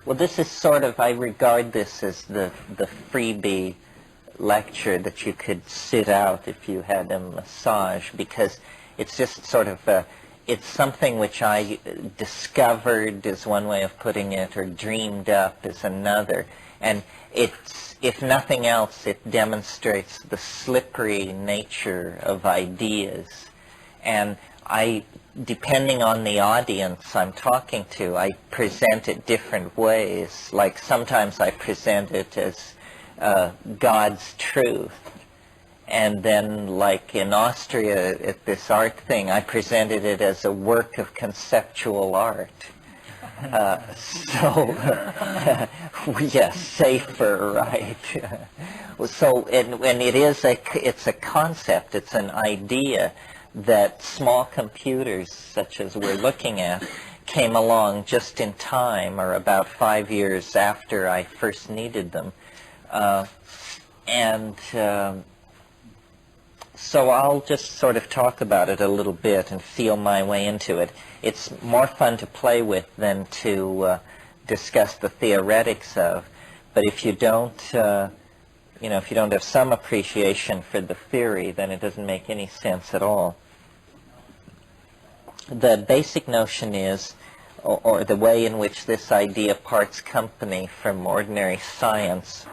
Well, this is sort of, I regard this as the freebie lecture that you could sit out if you had a massage, because it's just sort of it's something which I discovered is one way of putting it, or dreamed up is another. And it's, if nothing else, it demonstrates the slippery nature of ideas. And depending on the audience I'm talking to, I present it different ways. Like sometimes I present it as God's truth. And then, like in Austria at this art thing, I presented it as a work of conceptual art. Yes, safer, right? So, and it's a concept, it's an idea that small computers, such as we're looking at, came along just in time, or about 5 years after I first needed them. So I'll just sort of talk about it a little bit and feel my way into it. It's more fun to play with than to discuss the theoretics of. But if you don't, if you don't have some appreciation for the theory, then it doesn't make any sense at all. The basic notion is, or the way in which this idea parts company from ordinary science,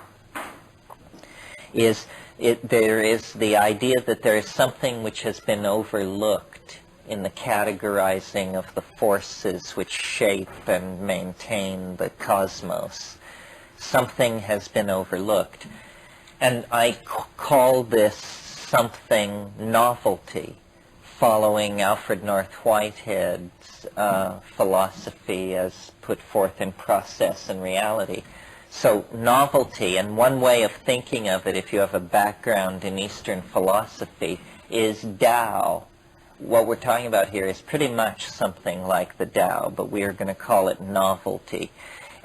is there is the idea that there is something which has been overlooked in the categorizing of the forces which shape and maintain the cosmos. Something has been overlooked. And I call this something novelty, following Alfred North Whitehead's philosophy as put forth in Process and Reality. So novelty, and one way of thinking of it, if you have a background in Eastern philosophy, is Tao. What we're talking about here is pretty much something like the Tao, but we are going to call it novelty.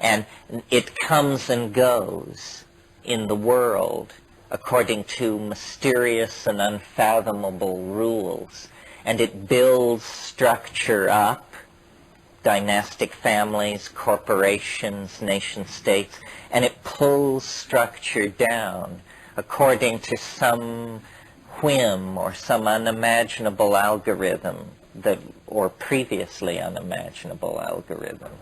And it comes and goes in the world according to mysterious and unfathomable rules. And it builds structure up, dynastic families, corporations, nation-states, and it pulls structure down according to some whim or some unimaginable algorithm, or previously unimaginable algorithm.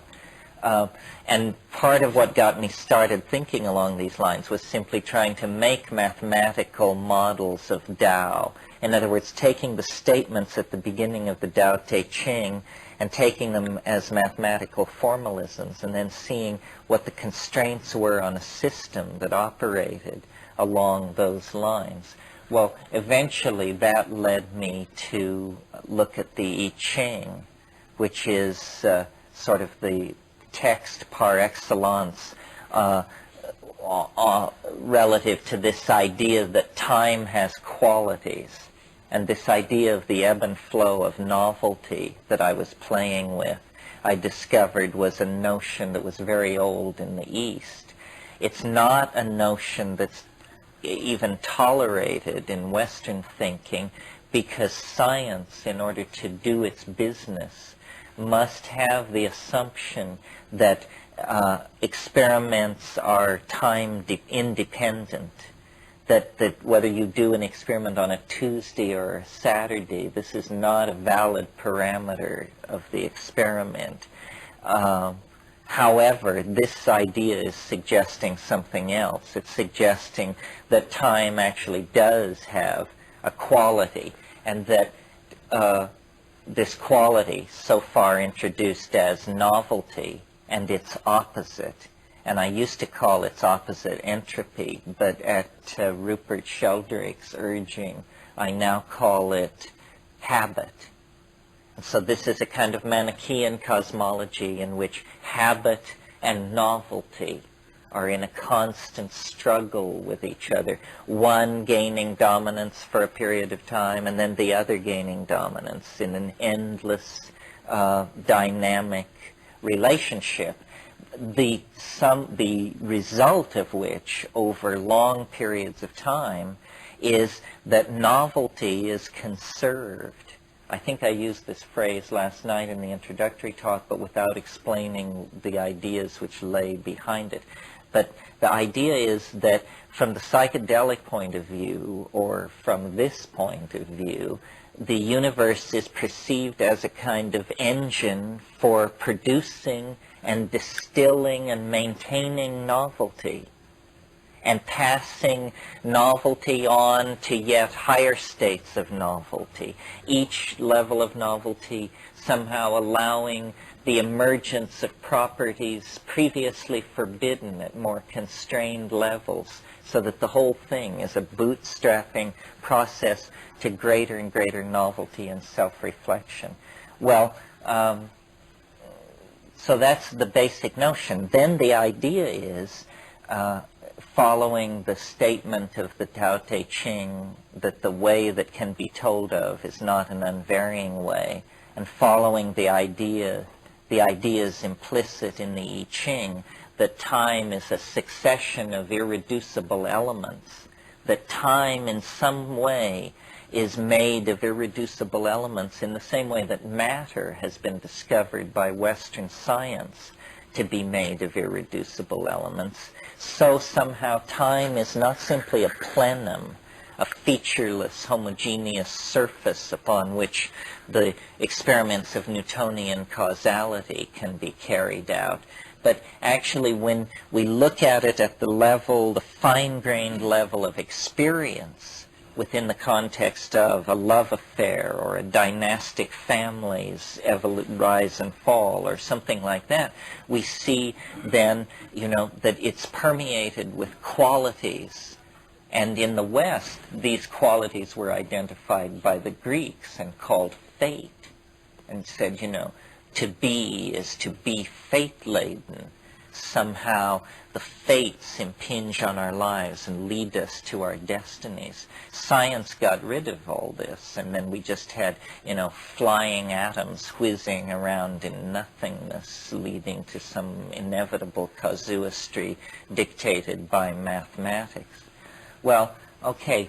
And part of what got me started thinking along these lines was simply trying to make mathematical models of Tao. In other words, taking the statements at the beginning of the Tao Te Ching and taking them as mathematical formalisms, and then seeing what the constraints were on a system that operated along those lines. Well, eventually that led me to look at the I Ching, which is sort of the text par excellence relative to this idea that time has qualities. And this idea of the ebb and flow of novelty that I was playing with, I discovered was a notion that was very old in the East. It's not a notion that's even tolerated in Western thinking, because science, in order to do its business, must have the assumption that experiments are time independent. That whether you do an experiment on a Tuesday or a Saturday, this is not a valid parameter of the experiment. However, this idea is suggesting something else. It's suggesting that time actually does have a quality, and that this quality, so far introduced as novelty, and its opposite, and I used to call its opposite entropy, but at Rupert Sheldrake's urging, I now call it habit. And so this is a kind of Manichaean cosmology in which habit and novelty are in a constant struggle with each other, one gaining dominance for a period of time, and then the other gaining dominance in an endless dynamic relationship. The result of which, over long periods of time, is that novelty is conserved I think I used this phrase last night in the introductory talk, but without explaining the ideas which lay behind it. But the idea is that from the psychedelic point of view, or from this point of view, the universe is perceived as a kind of engine for producing and distilling and maintaining novelty, and passing novelty on to yet higher states of novelty, each level of novelty somehow allowing the emergence of properties previously forbidden at more constrained levels, so that the whole thing is a bootstrapping process to greater and greater novelty and self-reflection. Well, so that's the basic notion. Then the idea is, following the statement of the Tao Te Ching, that the way that can be told of is not an unvarying way, and following the ideas implicit in the I Ching, that time is a succession of irreducible elements, that time in some way is made of irreducible elements in the same way that matter has been discovered by Western science to be made of irreducible elements. So somehow time is not simply a plenum, a featureless, homogeneous surface upon which the experiments of Newtonian causality can be carried out. But actually, when we look at it at the level, the fine-grained level of experience, within the context of a love affair or a dynastic family's rise and fall or something like that, we see then, that it's permeated with qualities. And in the West, these qualities were identified by the Greeks and called fate, and said, to be is to be fate-laden. Somehow the fates impinge on our lives and lead us to our destinies. Science got rid of all this, and then we just had, flying atoms whizzing around in nothingness, leading to some inevitable casuistry dictated by mathematics. Well, okay,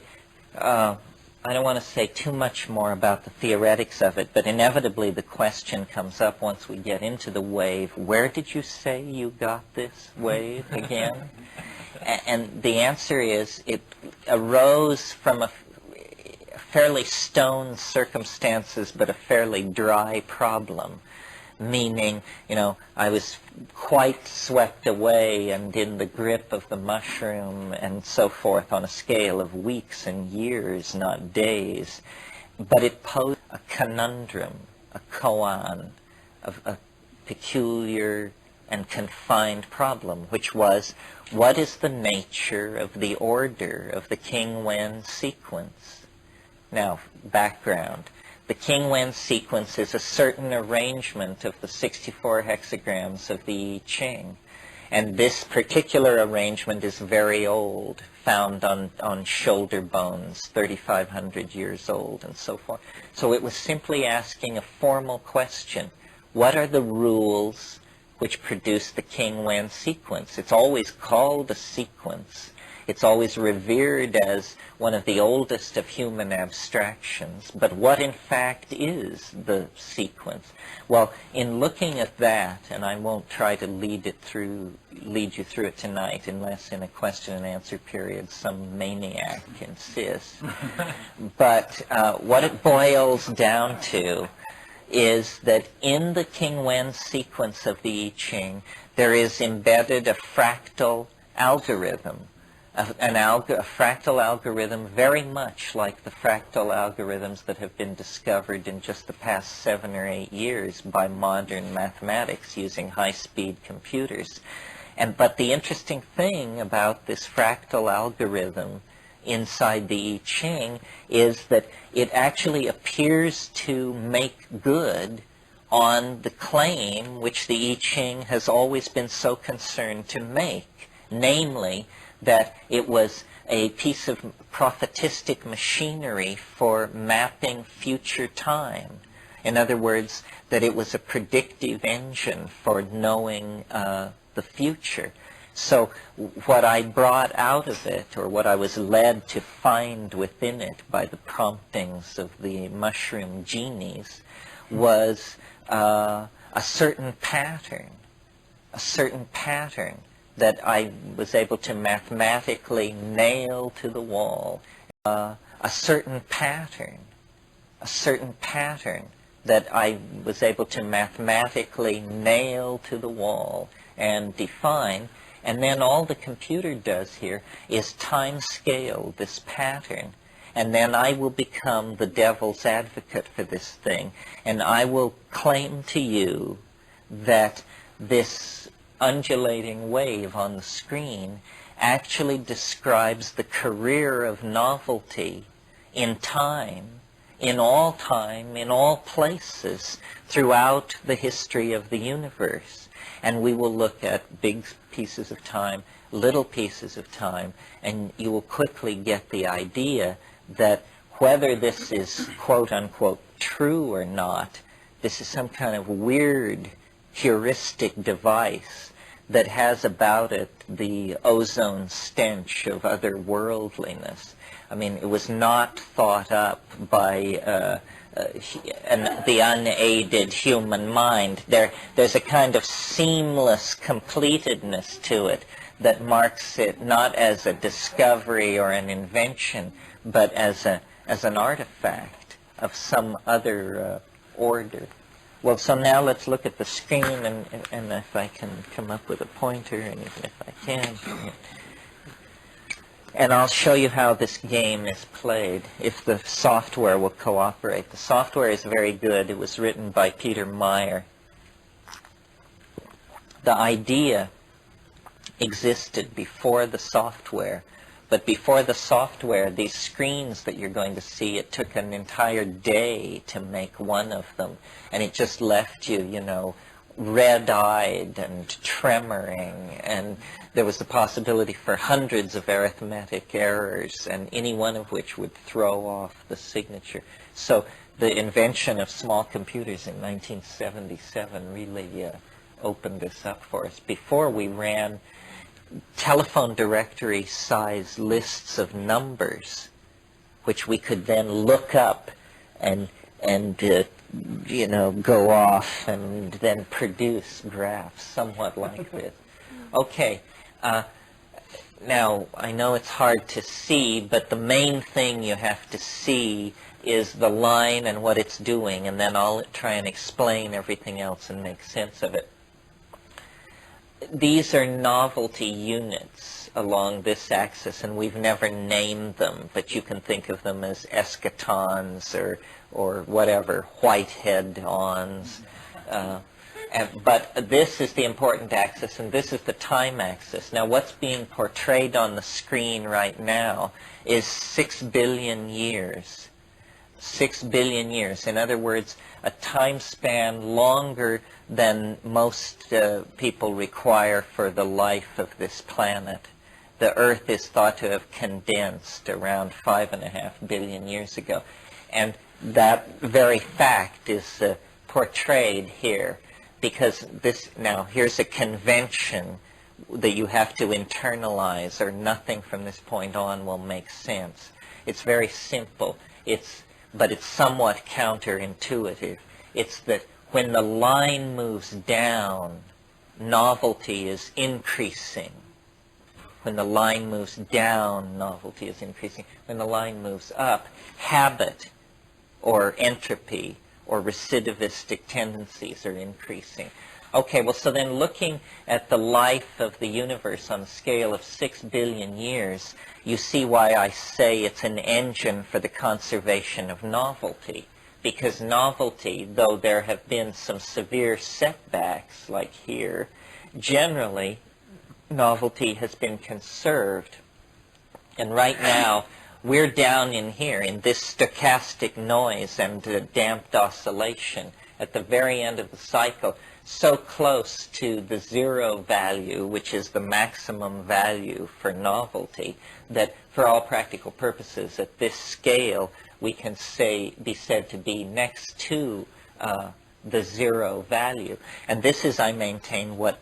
I don't want to say too much more about the theoretics of it, but inevitably the question comes up once we get into the wave, where did you say you got this wave again? And the answer is it arose from a fairly stone circumstances, but a fairly dry problem. Meaning, I was quite swept away and in the grip of the mushroom and so forth on a scale of weeks and years, not days. But it posed a conundrum, a koan, a peculiar and confined problem, which was, what is the nature of the order of the King-Wen sequence? Now, background. The King-Wen sequence is a certain arrangement of the 64 hexagrams of the I Ching. And this particular arrangement is very old, found on shoulder bones, 3,500 years old, and so forth. So it was simply asking a formal question. What are the rules which produce the King-Wen sequence? It's always called a sequence. It's always revered as one of the oldest of human abstractions. But what in fact is the sequence? Well, in looking at that, and I won't try to lead you through it tonight unless in a question and answer period some maniac insists. But what it boils down to is that in the King-Wen sequence of the I Ching, there is embedded a fractal algorithm. A fractal algorithm very much like the fractal algorithms that have been discovered in just the past 7 or 8 years by modern mathematics using high-speed computers. But the interesting thing about this fractal algorithm inside the I Ching is that it actually appears to make good on the claim which the I Ching has always been so concerned to make, namely that it was a piece of prophetistic machinery for mapping future time. In other words, that it was a predictive engine for knowing the future. So what I brought out of it, or what I was led to find within it by the promptings of the mushroom genies, was a certain pattern that I was able to mathematically nail to the wall, a certain pattern that I was able to mathematically nail to the wall and define. And then all the computer does here is time scale this pattern. And then I will become the devil's advocate for this thing. And I will claim to you that this undulating wave on the screen actually describes the career of novelty in time, in all places, throughout the history of the universe. And we will look at big pieces of time, little pieces of time, and you will quickly get the idea that whether this is quote-unquote true or not, this is some kind of weird heuristic device that has about it the ozone stench of otherworldliness. I mean, it was not thought up by the unaided human mind. There's a kind of seamless completedness to it that marks it not as a discovery or an invention, but as an artifact of some other order. Well, so now let's look at the screen, and if I can come up with a pointer, and even if I can. And I'll show you how this game is played, if the software will cooperate. The software is very good. It was written by Peter Meyer. The idea existed before the software, but before the software, these screens that you're going to see, it took an entire day to make one of them, and it just left you, you know, red-eyed and tremoring, and there was the possibility for hundreds of arithmetic errors, and any one of which would throw off the signature. So the invention of small computers in 1977 really opened this up for us. Before, we ran telephone directory size lists of numbers, which we could then look up and you know, go off and then produce graphs somewhat like this. Okay, now I know it's hard to see, but the main thing you have to see is the line and what it's doing, and then I'll try and explain everything else and make sense of it. These are novelty units along this axis, and we've never named them, but you can think of them as escatons or whatever, whitehead-ons. But this is the important axis, and this is the time axis. Now, what's being portrayed on the screen right now is 6 billion years. 6 billion years. In other words, a time span longer than most people require for the life of this planet. The Earth is thought to have condensed around 5.5 billion years ago. And that very fact is portrayed here, because this, now here's a convention that you have to internalize, or nothing from this point on will make sense. It's very simple, but it's somewhat counterintuitive. It's that when the line moves down, novelty is increasing. When the line moves down, novelty is increasing. When the line moves up, habit or entropy or recidivistic tendencies are increasing. Okay, well, so then looking at the life of the universe on a scale of 6 billion years, you see why I say it's an engine for the conservation of novelty. Because novelty, though there have been some severe setbacks, like here, generally novelty has been conserved. And right now, we're down in here, in this stochastic noise and damped oscillation at the very end of the cycle, so close to the zero value, which is the maximum value for novelty, that for all practical purposes at this scale, we can be said to be next to the zero value. And this is, I maintain, what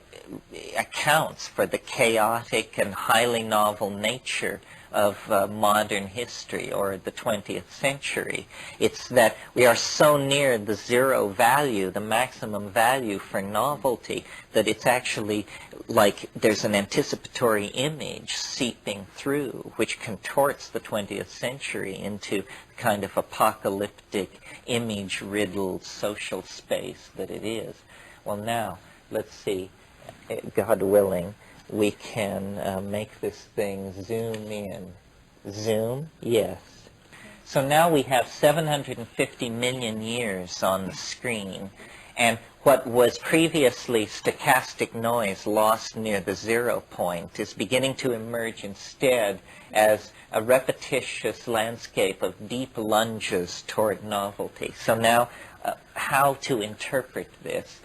accounts for the chaotic and highly novel nature of modern history or the 20th century. It's that we are so near the zero value, the maximum value for novelty, that it's actually like there's an anticipatory image seeping through which contorts the 20th century into kind of apocalyptic, image-riddled social space that it is. Well, now, let's see, God willing, we can make this thing zoom in. Zoom? Yes. So now we have 750 million years on the screen, and what was previously stochastic noise lost near the zero point is beginning to emerge instead as a repetitious landscape of deep lunges toward novelty. So now, how to interpret this?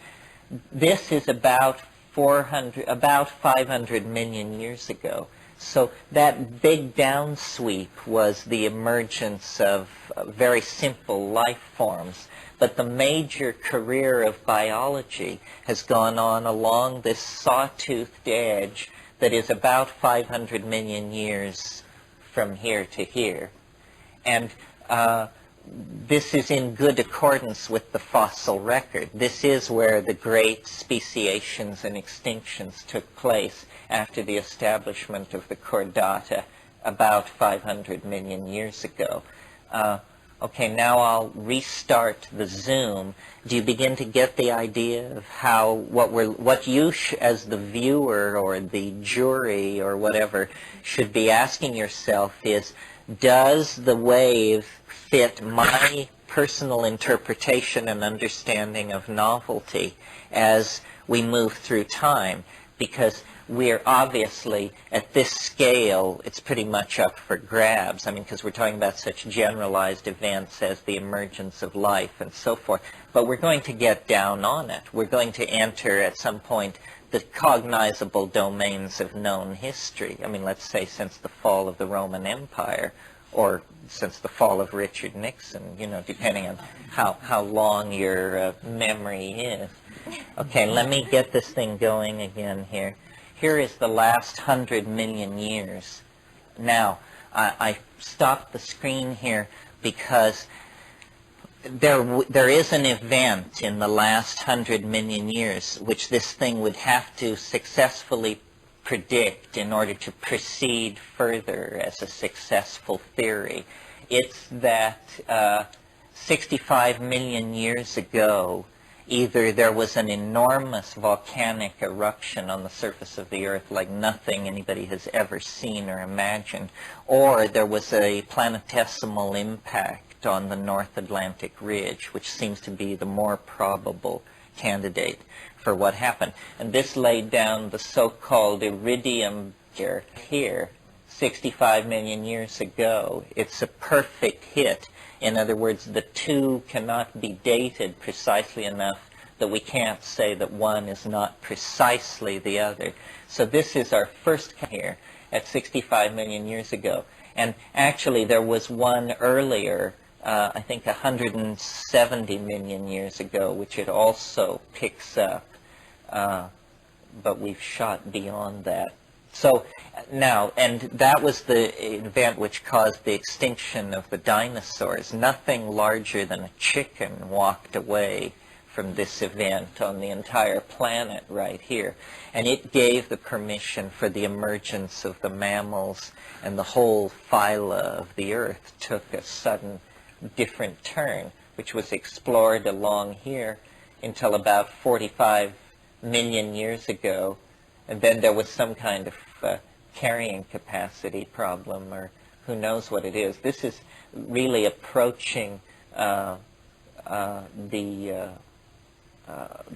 This is about 500 million years ago. So that big downsweep was the emergence of very simple life forms. But the major career of biology has gone on along this sawtoothed edge that is about 500 million years from here to here. And this is in good accordance with the fossil record. This is where the great speciations and extinctions took place after the establishment of the chordata about 500 million years ago. Okay, now I'll restart the zoom. Do you begin to get the idea of how, what you as the viewer or the jury or whatever should be asking yourself is, does the wave fit my personal interpretation and understanding of novelty as we move through time? Because we're obviously, at this scale, it's pretty much up for grabs. I mean, because we're talking about such generalized events as the emergence of life and so forth. But we're going to get down on it. We're going to enter at some point the cognizable domains of known history. I mean, let's say since the fall of the Roman Empire, or since the fall of Richard Nixon, you know, depending on how long your memory is. Okay, let me get this thing going again here. Here is the last 100 million years. Now, I stopped the screen here because there is an event in the last 100 million years which this thing would have to successfully predict in order to proceed further as a successful theory. It's that 65 million years ago, either there was an enormous volcanic eruption on the surface of the Earth like nothing anybody has ever seen or imagined, or there was a planetesimal impact on the North Atlantic Ridge, which seems to be the more probable candidate for what happened. And this laid down the so-called iridium here 65 million years ago. It's a perfect hit. In other words, the two cannot be dated precisely enough that we can't say that one is not precisely the other. So this is our first here at 65 million years ago. And actually there was one earlier, I think 170 million years ago, which it also picks up. But we've shot beyond that. So now, and that was the event which caused the extinction of the dinosaurs. Nothing larger than a chicken walked away from this event on the entire planet right here. And it gave the permission for the emergence of the mammals, and the whole phyla of the Earth took a sudden different turn, which was explored along here until about 45 million years ago. And then there was some kind of carrying capacity problem, or who knows what it is. This is really approaching the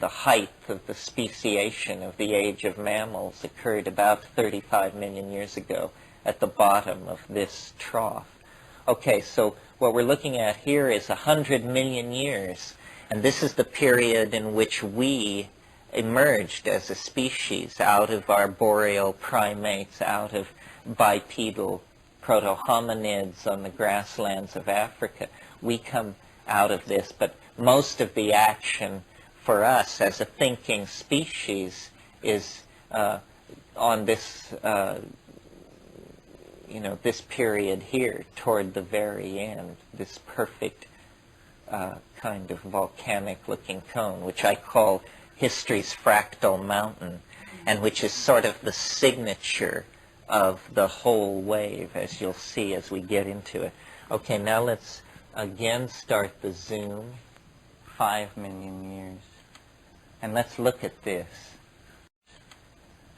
height of the speciation of the age of mammals occurred about 35 million years ago at the bottom of this trough. Okay, so what we're looking at here is 100 million years, and this is the period in which we emerged as a species out of arboreal primates, out of bipedal proto-hominids on the grasslands of Africa. We come out of this, but most of the action for us as a thinking species is on this, this period here toward the very end, this perfect kind of volcanic-looking cone, which I call history's fractal mountain, and which is sort of the signature of the whole wave, as you'll see as we get into it. Okay, now let's again start the zoom, 5 million years. And let's look at this.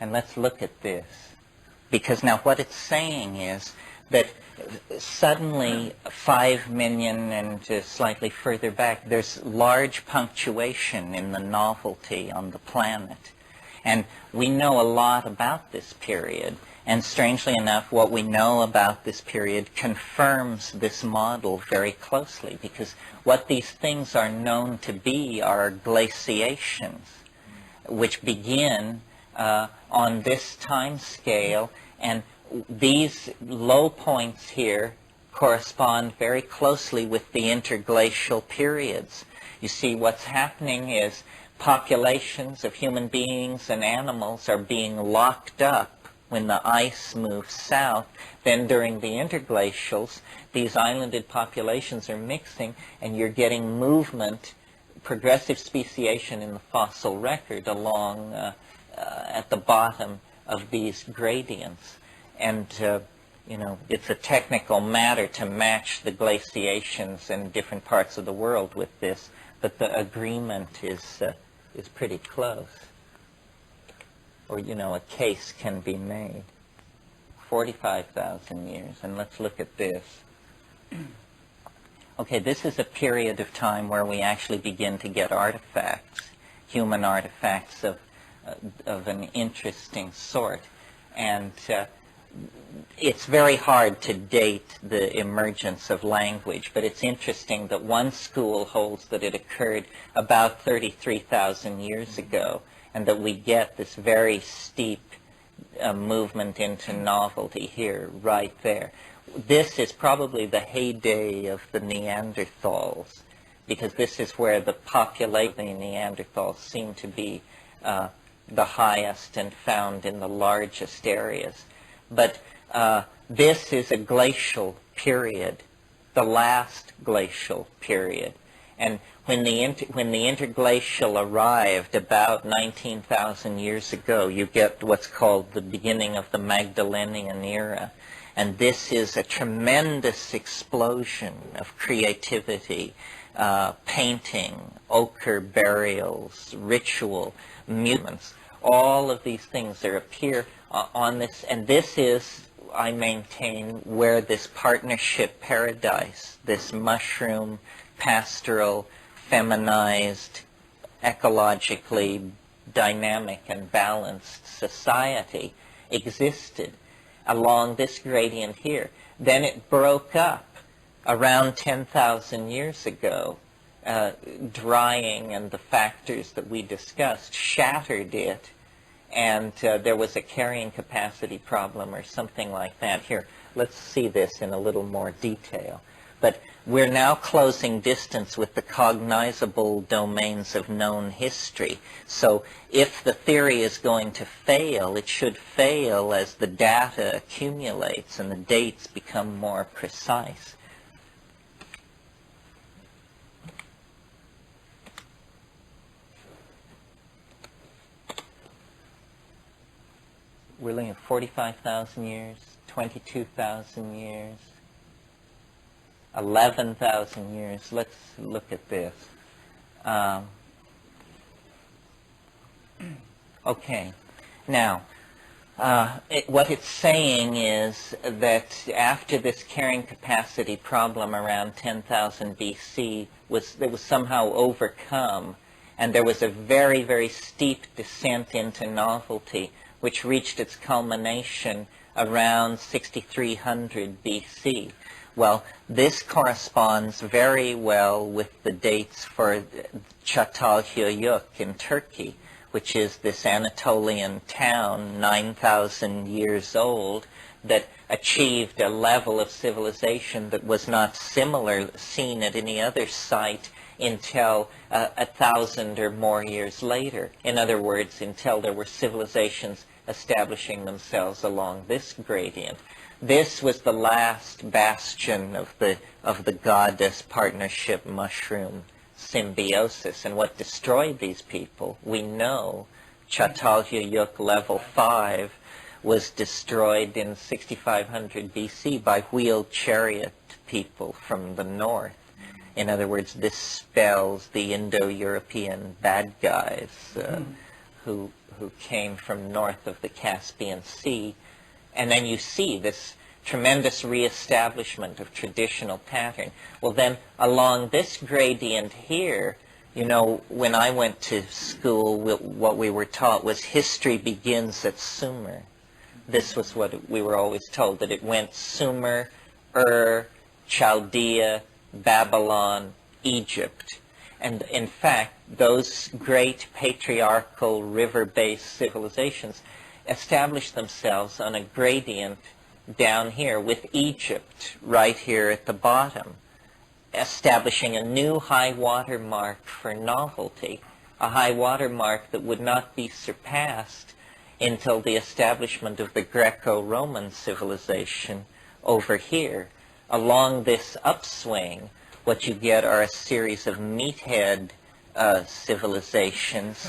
And let's look at this. Because now what it's saying is that suddenly 5 million and slightly further back, there's large punctuation in the novelty on the planet. And we know a lot about this period. And strangely enough, what we know about this period confirms this model very closely, because what these things are known to be are glaciations, which begin on this time scale, and these low points here correspond very closely with the interglacial periods. You see, what's happening is populations of human beings and animals are being locked up when the ice moves south. Then during the interglacials, these islanded populations are mixing, and you're getting movement, progressive speciation in the fossil record along at the bottom of these gradients. And, it's a technical matter to match the glaciations in different parts of the world with this, but the agreement is pretty close. Or, a case can be made. 45,000 years, and let's look at this. Okay, this is a period of time where we actually begin to get artifacts, human artifacts of an interesting sort. And it's very hard to date the emergence of language, but it's interesting that one school holds that it occurred about 33,000 years ago, and that we get this very steep movement into novelty here, right there. This is probably the heyday of the Neanderthals, because this is where the population of the Neanderthals seem to be the highest and found in the largest areas. But this is a glacial period, the last glacial period. And when the interglacial arrived about 19,000 years ago, you get what's called the beginning of the Magdalenian era. And this is a tremendous explosion of creativity, painting, ochre burials, ritual, movements. All of these things that appear on this, and this is, I maintain, where this partnership paradise, this mushroom, pastoral, feminized, ecologically dynamic and balanced society existed along this gradient here. Then it broke up around 10,000 years ago. Drying and the factors that we discussed shattered it, and there was a carrying capacity problem or something like that. Here, let's see this in a little more detail. But we're now closing distance with the cognizable domains of known history. So if the theory is going to fail, it should fail as the data accumulates and the dates become more precise. We're looking at 45,000 years, 22,000 years, 11,000 years. Let's look at this. Okay. Now, what it's saying is that after this carrying capacity problem around 10,000 BC was somehow overcome, and there was a very, very steep descent into novelty, which reached its culmination around 6300 BC. Well, this corresponds very well with the dates for Çatalhöyük in Turkey, which is this Anatolian town, 9,000 years old, that achieved a level of civilization that was not seen at any other site until 1,000 or more years later. In other words, until there were civilizations establishing themselves along this gradient. This was the last bastion of the goddess partnership mushroom symbiosis. And what destroyed these people, we know, Çatalhöyük level 5 was destroyed in 6500 BC by wheeled chariot people from the north. In other words, this spells the Indo-European bad guys who came from north of the Caspian Sea. And then you see this tremendous reestablishment of traditional pattern. Well, then along this gradient here, you know, when I went to school, what we were taught was history begins at Sumer. This was what we were always told, that it went Sumer, Chaldea, Babylon, Egypt. And in fact, those great patriarchal river-based civilizations established themselves on a gradient down here with Egypt right here at the bottom, establishing a new high water mark for novelty, a high water mark that would not be surpassed until the establishment of the Greco-Roman civilization over here. Along this upswing, what you get are a series of meathead civilizations,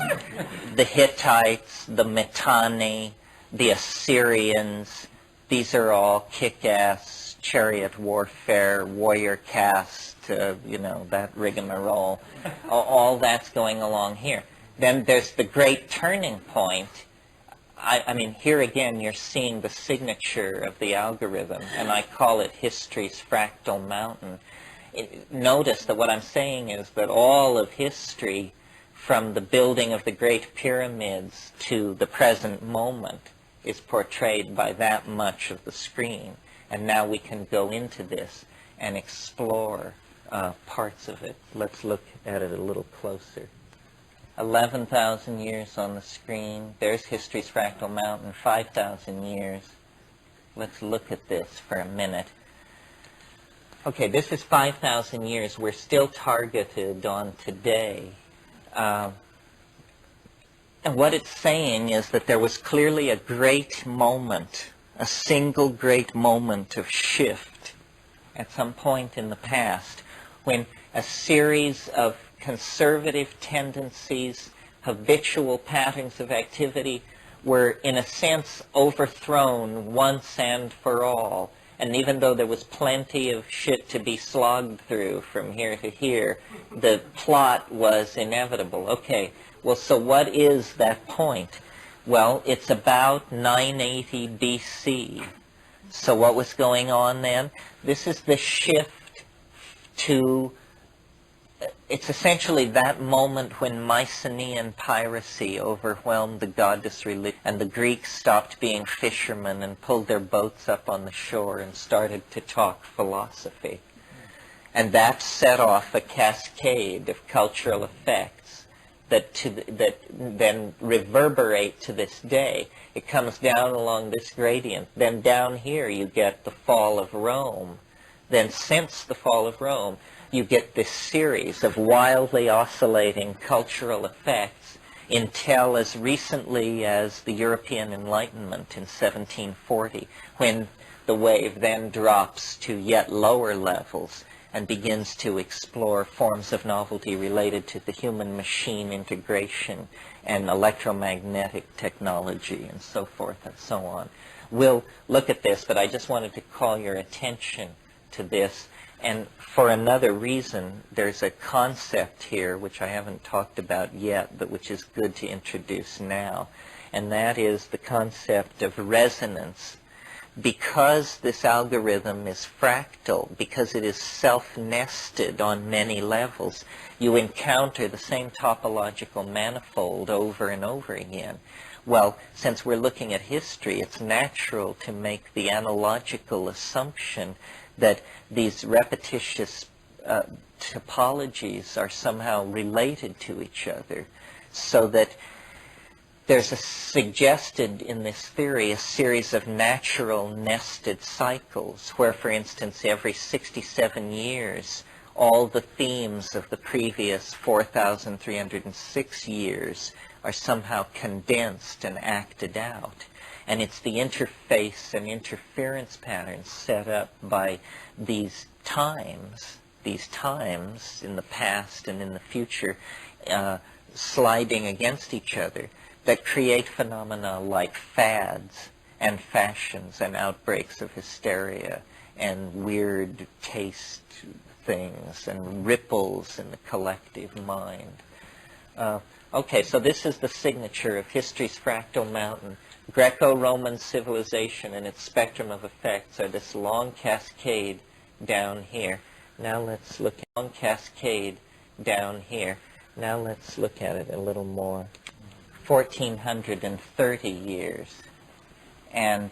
the Hittites, the Mitanni, the Assyrians. These are all kick-ass chariot warfare, warrior caste, you know, that rigmarole. All that's going along here. Then there's the great turning point. I mean, here again, you're seeing the signature of the algorithm, and I call it history's fractal mountain. Notice that what I'm saying is that all of history, from the building of the Great Pyramids to the present moment, is portrayed by that much of the screen. And now we can go into this and explore parts of it. Let's look at it a little closer. 11,000 years on the screen. There's history's fractal mountain, 5,000 years. Let's look at this for a minute. Okay, this is 5,000 years. We're still targeted on today. And what it's saying is that there was clearly a great moment, a single great moment of shift at some point in the past when a series of conservative tendencies, habitual patterns of activity were, in a sense, overthrown once and for all. And even though there was plenty of shit to be slogged through from here to here, the plot was inevitable. Okay, well, so what is that point? Well, it's about 980 BC. So what was going on then? This is the shift to... It's essentially that moment when Mycenaean piracy overwhelmed the goddess religion, and the Greeks stopped being fishermen and pulled their boats up on the shore and started to talk philosophy. And that set off a cascade of cultural effects that then reverberate to this day. It comes down along this gradient. Then down here you get the fall of Rome. Then since the fall of Rome, you get this series of wildly oscillating cultural effects until as recently as the European Enlightenment in 1740, when the wave then drops to yet lower levels and begins to explore forms of novelty related to the human-machine integration and electromagnetic technology and so forth and so on. We'll look at this, but I just wanted to call your attention to this. And for another reason, there's a concept here which I haven't talked about yet, but which is good to introduce now, and that is the concept of resonance. Because this algorithm is fractal, because it is self-nested on many levels, you encounter the same topological manifold over and over again. Well, since we're looking at history, it's natural to make the analogical assumption that these repetitious topologies are somehow related to each other, so that there's suggested in this theory a series of natural nested cycles where, for instance, every 67 years all the themes of the previous 4,306 years are somehow condensed and acted out. And it's the interface and interference patterns set up by these times in the past and in the future, sliding against each other, that create phenomena like fads and fashions and outbreaks of hysteria and weird taste things and ripples in the collective mind. Okay, so this is the signature of history's fractal mountain. Greco-Roman civilization and its spectrum of effects are this long cascade down here. Now let's look at long cascade down here. Now let's look at it a little more. 1,430 years. And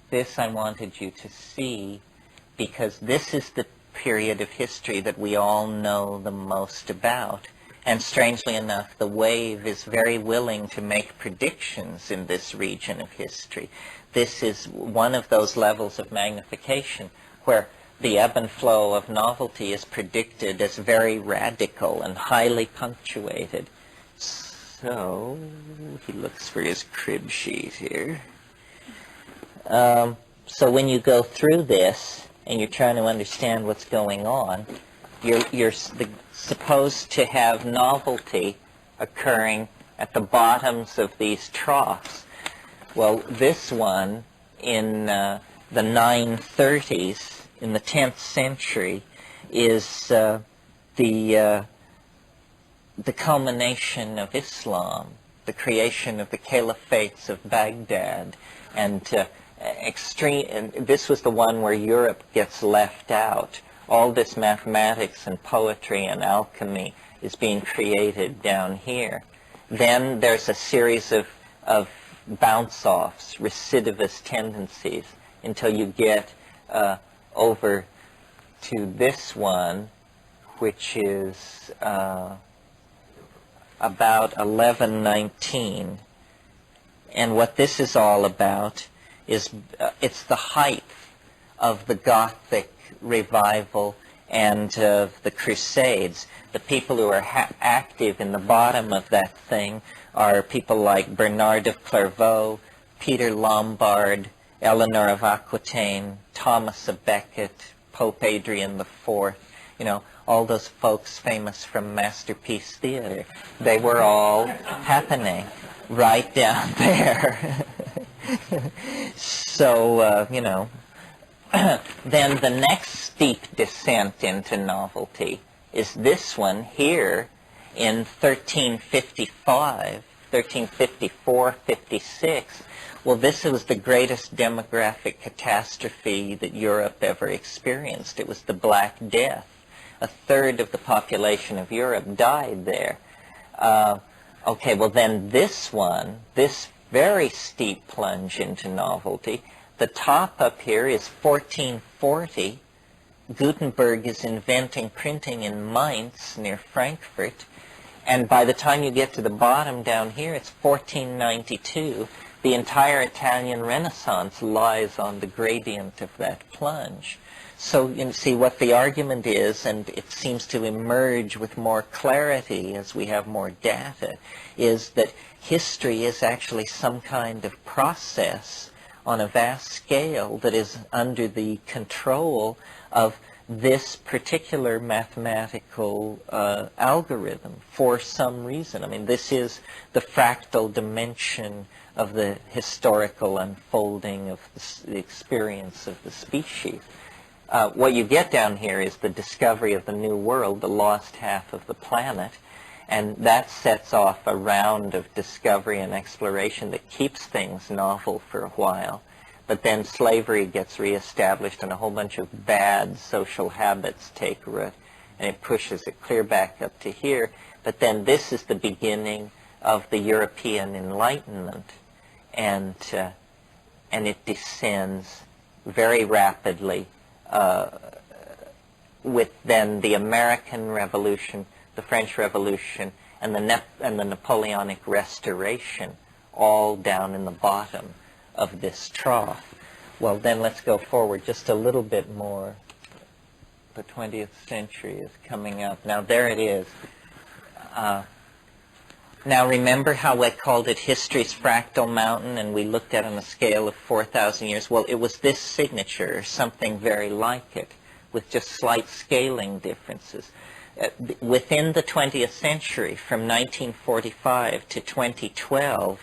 this I wanted you to see because this is the period of history that we all know the most about. And strangely enough, the wave is very willing to make predictions in this region of history. This is one of those levels of magnification where the ebb and flow of novelty is predicted as very radical and highly punctuated. So, he looks for his crib sheet here. So when you go through this and you're trying to understand what's going on, you're supposed to have novelty occurring at the bottoms of these troughs. Well, this one in the 930s, in the 10th century, is the culmination of Islam, the creation of the caliphates of Baghdad, and this was the one where Europe gets left out. All this mathematics and poetry and alchemy is being created down here. Then there's a series of bounce-offs, recidivist tendencies, until you get over to this one, which is about 1119. And what this is all about is it's the height of the Gothic revival and of the Crusades. The people who are active in the bottom of that thing are people like Bernard of Clairvaux, Peter Lombard, Eleanor of Aquitaine, Thomas of Becket, Pope Adrian IV, you know, all those folks famous from Masterpiece Theater. They were all happening right down there. So, you know, then the next steep descent into novelty is this one here in 1354, 56. Well, this was the greatest demographic catastrophe that Europe ever experienced. It was the Black Death. A third of the population of Europe died there. Okay, well then this one, this very steep plunge into novelty, the top up here is 1440. Gutenberg is inventing printing in Mainz near Frankfurt. And by the time you get to the bottom down here, it's 1492. The entire Italian Renaissance lies on the gradient of that plunge. So you see what the argument is, and it seems to emerge with more clarity as we have more data, is that history is actually some kind of process on a vast scale that is under the control of this particular mathematical algorithm for some reason. I mean, this is the fractal dimension of the historical unfolding of the experience of the species. What you get down here is the discovery of the New World, the lost half of the planet, and that sets off a round of discovery and exploration that keeps things novel for a while. But then slavery gets reestablished and a whole bunch of bad social habits take root, and it pushes it clear back up to here. But then this is the beginning of the European Enlightenment, and it descends very rapidly with then the American Revolution, the French Revolution, and the Napoleonic Restoration, all down in the bottom of this trough. Well, then let's go forward just a little bit more. The 20th century is coming up. Now there it is. Now remember how I called it history's fractal mountain and we looked at it on a scale of 4,000 years? Well, it was this signature, or something very like it, with just slight scaling differences. Within the 20th century, from 1945 to 2012,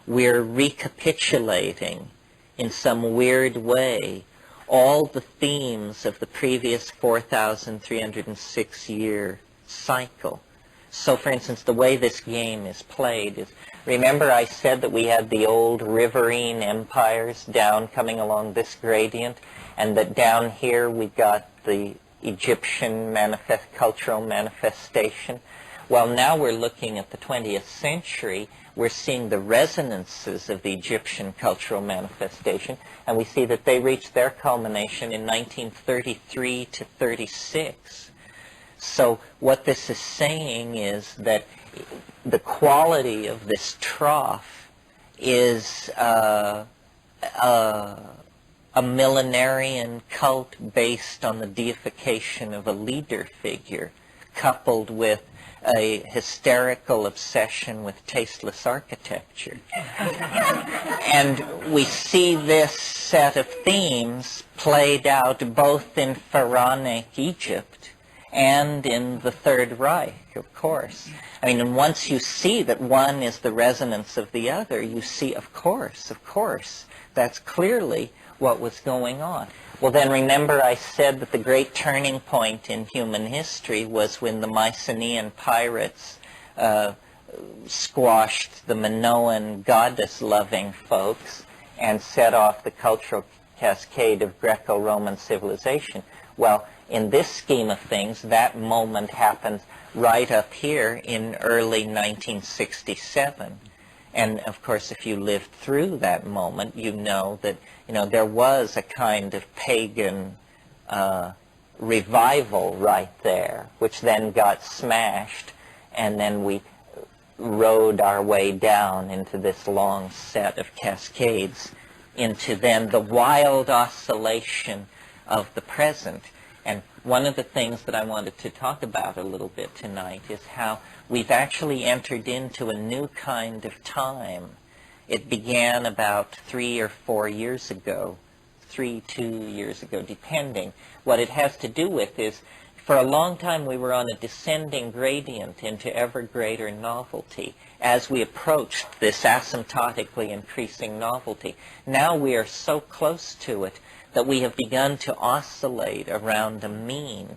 we're recapitulating in some weird way all the themes of the previous 4,306-year cycle. So, for instance, the way this game is played is, remember I said that we had the old riverine empires down coming along this gradient, and that down here we got the Egyptian cultural manifestation? Well, now we're looking at the 20th century. We're seeing the resonances of the Egyptian cultural manifestation, and we see that they reached their culmination in 1933 to 36. So what this is saying is that the quality of this trough is a millenarian cult based on the deification of a leader figure, coupled with a hysterical obsession with tasteless architecture. And we see this set of themes played out both in Pharaonic Egypt and in the Third Reich, of course. I mean, and once you see that one is the resonance of the other, you see, of course, that's clearly what was going on. Well, then remember I said that the great turning point in human history was when the Mycenaean pirates squashed the Minoan goddess-loving folks and set off the cultural cascade of Greco-Roman civilization. Well, in this scheme of things, that moment happens right up here in early 1967. And of course, if you lived through that moment, you know that there was a kind of pagan revival right there, which then got smashed, and then we rode our way down into this long set of cascades into then the wild oscillation of the present. And one of the things that I wanted to talk about a little bit tonight is how we've actually entered into a new kind of time. It began about 3 or 4 years ago, 2 years ago, depending. What it has to do with is, for a long time we were on a descending gradient into ever greater novelty as we approached this asymptotically increasing novelty. Now we are so close to it that we have begun to oscillate around a mean.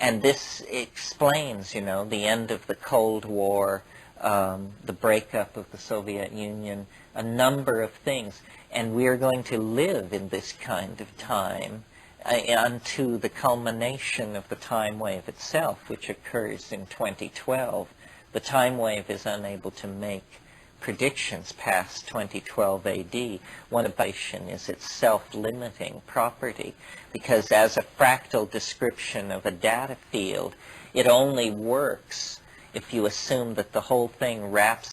And this explains, the end of the Cold War, the breakup of the Soviet Union, a number of things. And we are going to live in this kind of time unto the culmination of the time wave itself, which occurs in 2012. The time wave is unable to make predictions past 2012 AD. One observation is its self-limiting property, because as a fractal description of a data field, it only works if you assume that the whole thing wraps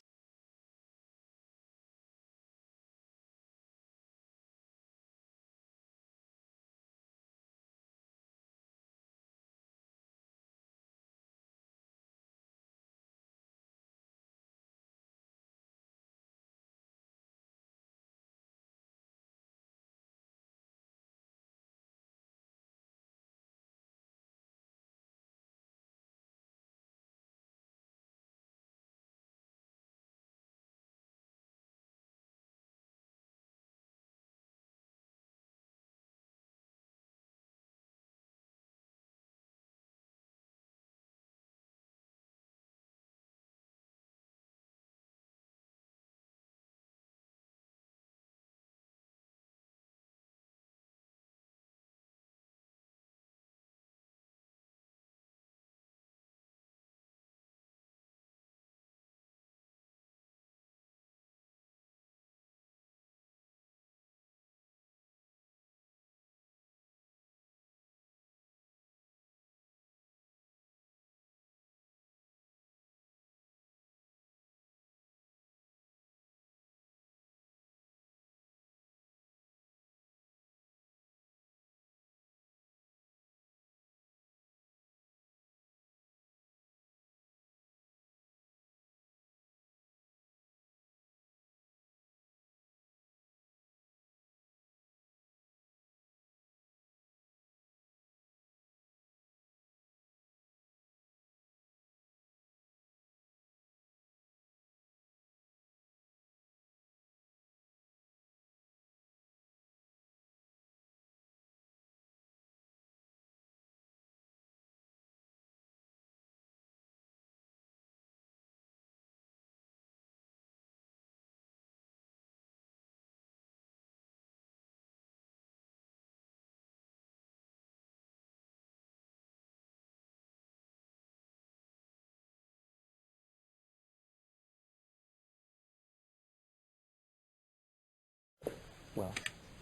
well,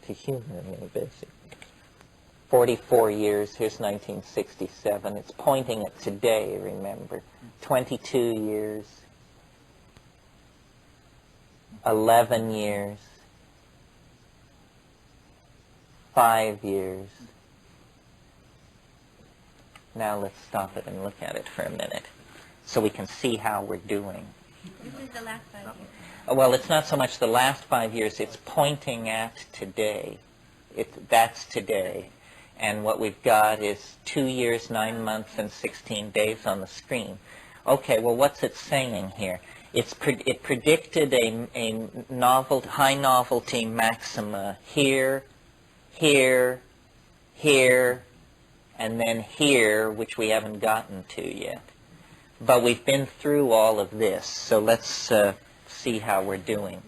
to humor me, basically. 44 years, here's 1967. It's pointing at today, remember. 22 years, 11 years, 5 years. Now let's stop it and look at it for a minute so we can see how we're doing. This is the last 5 years. Well, it's not so much the last 5 years, it's pointing at today. That's today. And what we've got is 2 years, 9 months, and 16 days on the screen. Okay, well, what's it saying here? It predicted a high novelty maxima here, here, here, and then here, which we haven't gotten to yet. But we've been through all of this, so let's see how we're doing.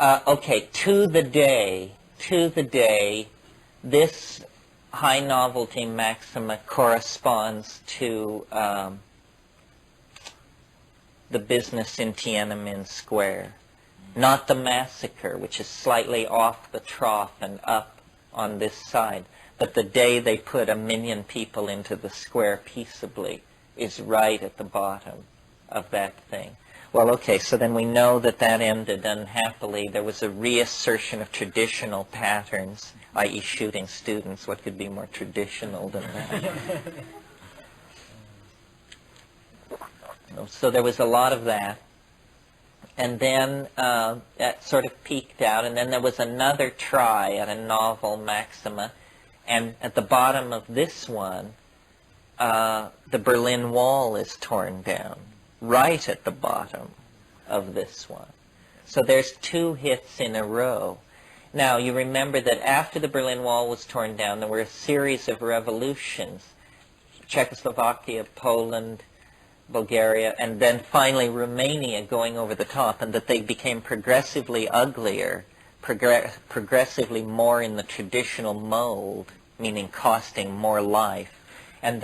Okay, to the day, this high novelty maxima corresponds to the business in Tiananmen Square, not the massacre, which is slightly off the trough and up on this side, but the day they put 1 million people into the square peaceably is right at the bottom of that thing. Well, okay, so then we know that that ended unhappily. There was a reassertion of traditional patterns, i.e. shooting students. What could be more traditional than that? So there was a lot of that. And then that sort of peaked out. And then there was another try at a novel maxima. And at the bottom of this one, the Berlin Wall is torn down, right at the bottom of this one. So there's 2 hits in a row. Now, you remember that after the Berlin Wall was torn down, there were a series of revolutions. Czechoslovakia, Poland, Bulgaria, and then finally Romania going over the top, and that they became progressively uglier, progressively more in the traditional mold, meaning costing more life, and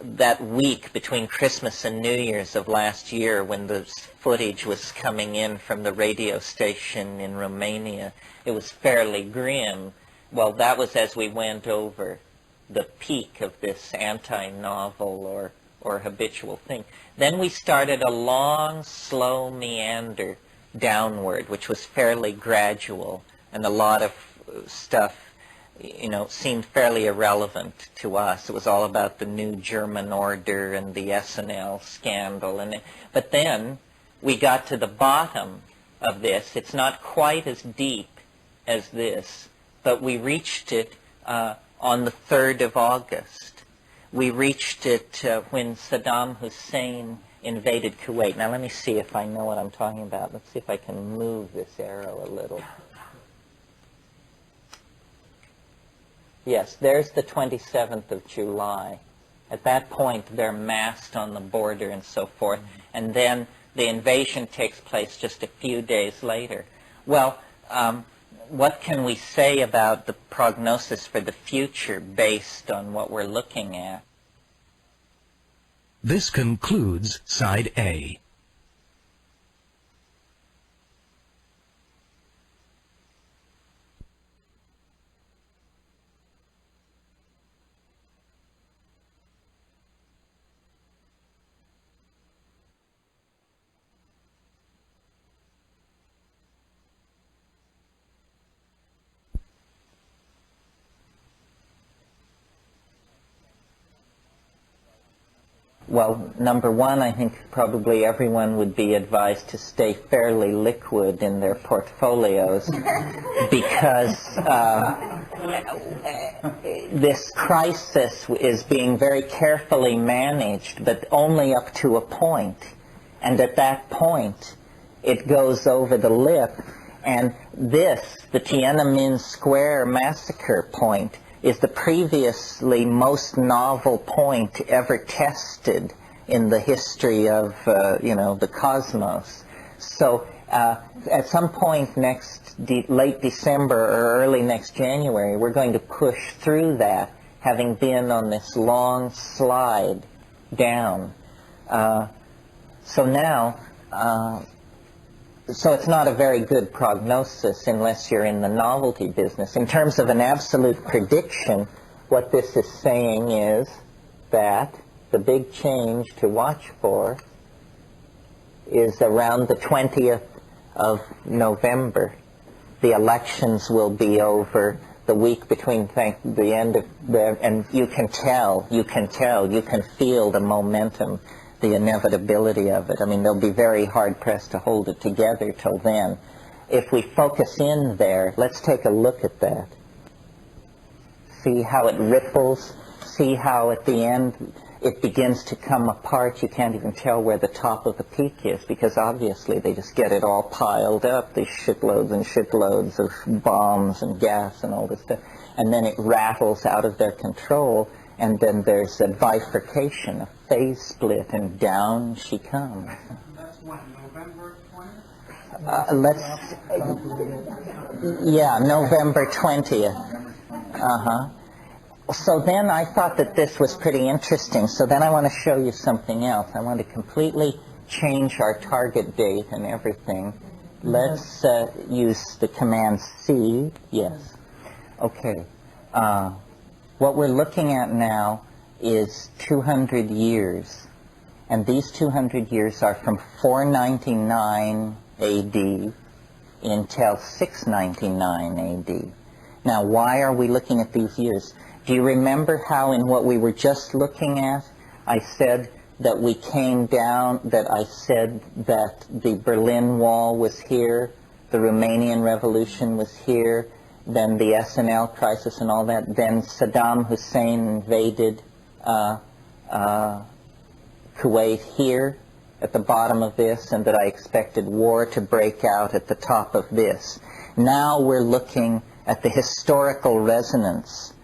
that week between Christmas and New Year's of last year, when the footage was coming in from the radio station in Romania, it was fairly grim. Well, that was as we went over the peak of this anti-novel or habitual thing. Then we started a long, slow meander downward, which was fairly gradual, and a lot of stuff, you know, seemed fairly irrelevant to us. It was all about the new German order and the SNL scandal. But then we got to the bottom of this. It's not quite as deep as this, but we reached it on the 3rd of August. We reached it when Saddam Hussein invaded Kuwait. Now let me see if I know what I'm talking about. Let's see if I can move this arrow a little. Yes, there's the 27th of July. At that point, they're massed on the border and so forth. And then the invasion takes place just a few days later. Well, what can we say about the prognosis for the future based on what we're looking at? This concludes Side A. Well, number one, I think probably everyone would be advised to stay fairly liquid in their portfolios because this crisis is being very carefully managed, but only up to a point. And at that point, it goes over the lip. And this, the Tiananmen Square massacre point, is the previously most novel point ever tested in the history of, the cosmos. So at some point late December or early next January, we're going to push through that, having been on this long slide down. So now, So it's not a very good prognosis unless you're in the novelty business. In terms of an absolute prediction, what this is saying is that the big change to watch for is around the 20th of November. The elections will be over the week between the end of the, and you can feel the momentum, the inevitability of it. I mean, they'll be very hard-pressed to hold it together till then. If we focus in there, let's take a look at that. See how it ripples? See how at the end it begins to come apart? You can't even tell where the top of the peak is, because obviously they just get it all piled up, these shitloads and shitloads of bombs and gas and all this stuff. And then it rattles out of their control, and then there's a bifurcation, a phase split, and down she comes. That's when, November 20th? Yeah, November 20th. Uh-huh. So then I thought that this was pretty interesting. So then I want to show you something else. I want to completely change our target date and everything. Let's use the command C. Yes. Okay. What we're looking at now is 200 years. And these 200 years are from 499 AD until 699 AD. Now, why are we looking at these years? Do you remember how in what we were just looking at, I said that we came down, that I said that the Berlin Wall was here, the Romanian Revolution was here, then the SNL crisis and all that, then Saddam Hussein invaded Kuwait here at the bottom of this, and that I expected war to break out at the top of this. Now we're looking at the historical resonance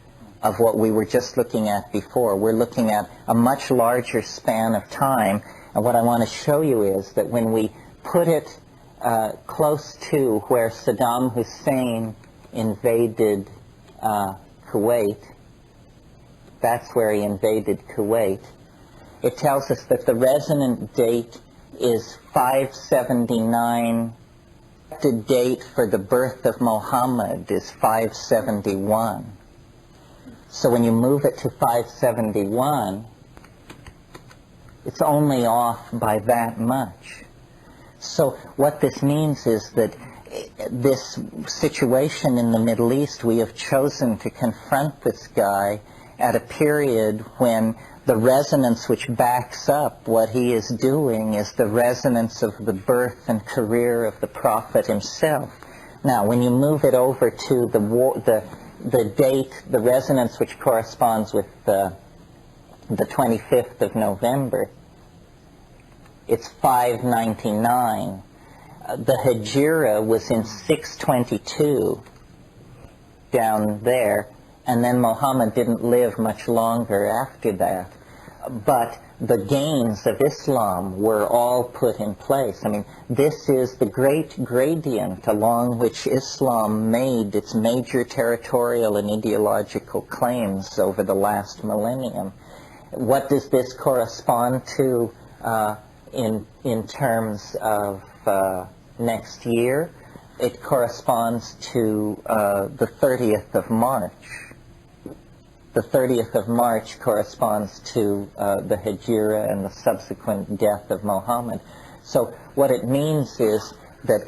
of what we were just looking at before. We're looking at a much larger span of time, and what I want to show you is that when we put it close to where Saddam Hussein invaded Kuwait, that's where he invaded Kuwait, it tells us that the resonant date is 579. The date for the birth of Muhammad is 571. So when you move it to 571, it's only off by that much. So what this means is that this situation in the Middle East, we have chosen to confront this guy at a period when the resonance which backs up what he is doing is the resonance of the birth and career of the Prophet himself. Now, when you move it over to the date, the resonance which corresponds with the 25th of November, it's 599. The Hijra was in 622 down there, and then Muhammad didn't live much longer after that. But the gains of Islam were all put in place. I mean, this is the great gradient along which Islam made its major territorial and ideological claims over the last millennium. What does this correspond to in terms of next year? It corresponds to the 30th of March. The 30th of March corresponds to the Hijra and the subsequent death of Muhammad. So what it means is that,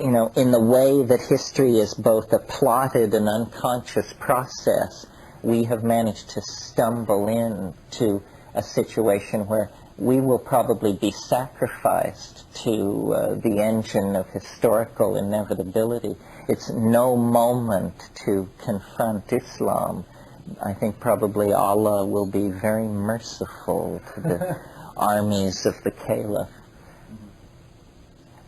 you know, in the way that history is both a plotted and unconscious process, we have managed to stumble into a situation where we will probably be sacrificed to the engine of historical inevitability. It's no moment to confront Islam. I think probably Allah will be very merciful to the armies of the Caliph.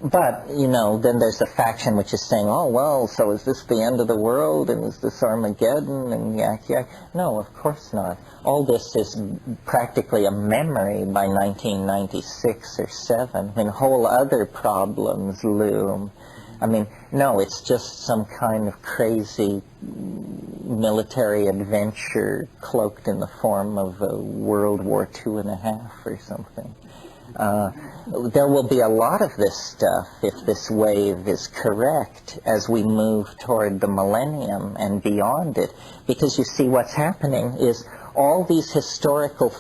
But, you know, then there's a faction which is saying, oh, well, so is this the end of the world, and is this Armageddon, and yak, yak. No, of course not. All this is practically a memory by 1996 or 7, when whole other problems loom. I mean, no, it's just some kind of crazy military adventure cloaked in the form of a World War II and a half or something. There will be a lot of this stuff, if this wave is correct, as we move toward the millennium and beyond it. Because you see what's happening is all these historical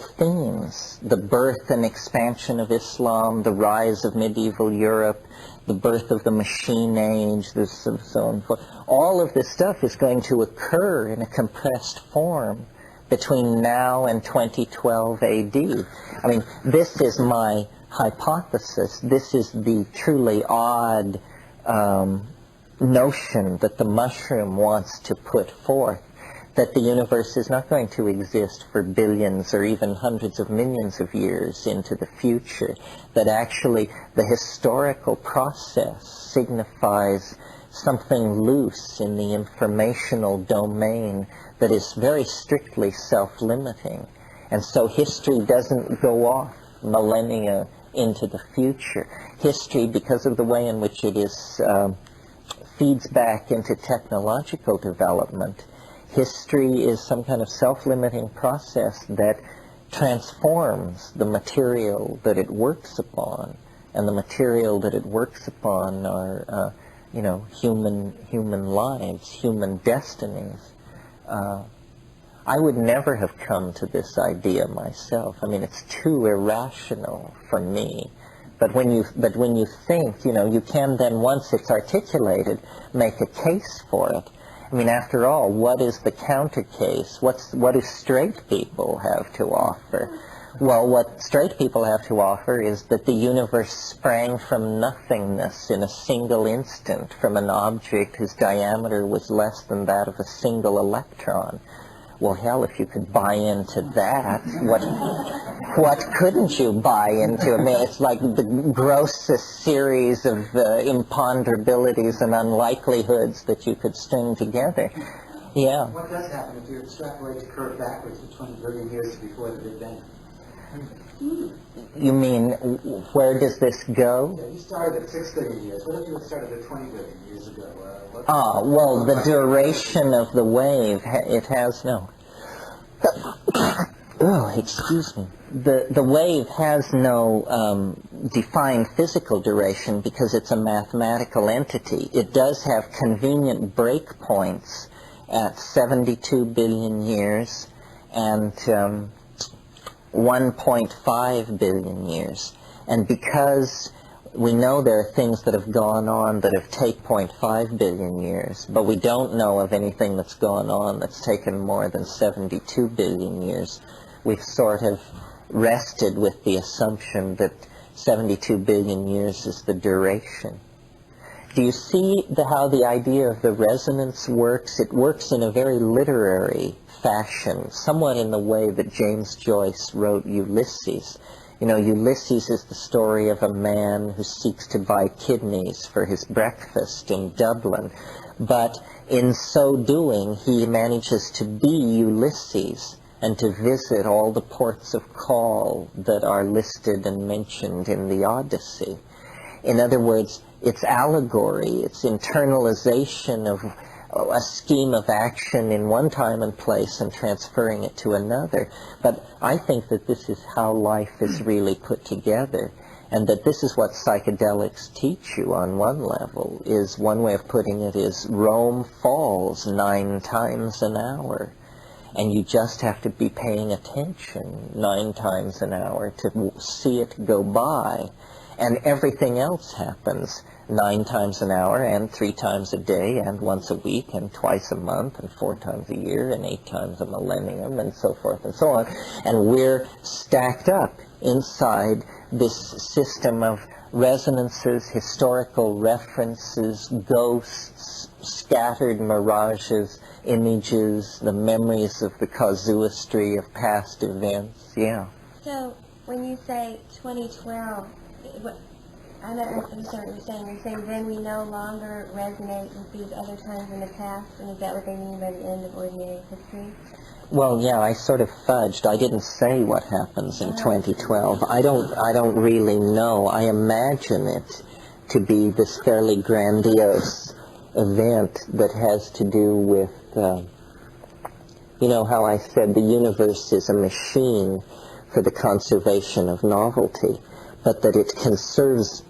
themes, the birth and expansion of Islam, the rise of medieval Europe, the birth of the machine age, so on and forth, all of this stuff is going to occur in a compressed form between now and 2012 AD. I mean, this is my hypothesis. This is the truly odd notion that the mushroom wants to put forth, that the universe is not going to exist for billions or even hundreds of millions of years into the future, that actually the historical process signifies something loose in the informational domain that is very strictly self-limiting. And so history doesn't go off millennia into the future. History, because of the way in which it is feeds back into technological development, history is some kind of self-limiting process that transforms the material that it works upon. And the material that it works upon are, human lives, human destinies. I would never have come to this idea myself. I mean, it's too irrational for me. But when you think, you can then, once it's articulated, make a case for it. I mean, after all, what is the counter case? What do straight people have to offer? Well, what straight people have to offer is that the universe sprang from nothingness in a single instant from an object whose diameter was less than that of a single electron. Well, hell, if you could buy into that, what couldn't you buy into? I mean, it's like the grossest series of imponderabilities and unlikelihoods that you could string together. Yeah. What does happen if you extrapolate the curve backwards to 20 billion years before the Big Bang? You mean, where does this go? Yeah, you started at 6 billion years. What if you had started at 20 billion years ago? Well, the duration of the wave, it has no... Oh, excuse me. The wave has no defined physical duration because it's a mathematical entity. It does have convenient breakpoints at 72 billion years and 1.5 billion years. And because we know there are things that have gone on that have taken 0.5 billion years, but we don't know of anything that's gone on that's taken more than 72 billion years. We've sort of rested with the assumption that 72 billion years is the duration. Do you see how the idea of the resonance works? It works in a very literary fashion, somewhat in the way that James Joyce wrote Ulysses. Ulysses is the story of a man who seeks to buy kidneys for his breakfast in Dublin. But in so doing, he manages to be Ulysses and to visit all the ports of call that are listed and mentioned in the Odyssey. In other words, it's allegory, it's internalization of a scheme of action in one time and place and transferring it to another. But I think that this is how life is really put together, and that this is what psychedelics teach you on one level. Is one way of putting it is Rome falls 9 times an hour, and you just have to be paying attention 9 times an hour to see it go by, and everything else happens 9 times an hour, and 3 times a day, and once a week, and twice a month, and 4 times a year, and 8 times a millennium, and so forth and so on. And we're stacked up inside this system of resonances, historical references, ghosts, scattered mirages, images, the memories of the casuistry of past events. Yeah. So when you say 2012, I don't understand what you're saying. You're saying then we no longer resonate with these other times in the past, and is that what they mean by the end of ordinary history? Well, yeah, I sort of fudged. I didn't say what happens in 2012. I don't really know. I imagine it to be this fairly grandiose event that has to do with, You know how I said the universe is a machine for the conservation of novelty, but that it conserves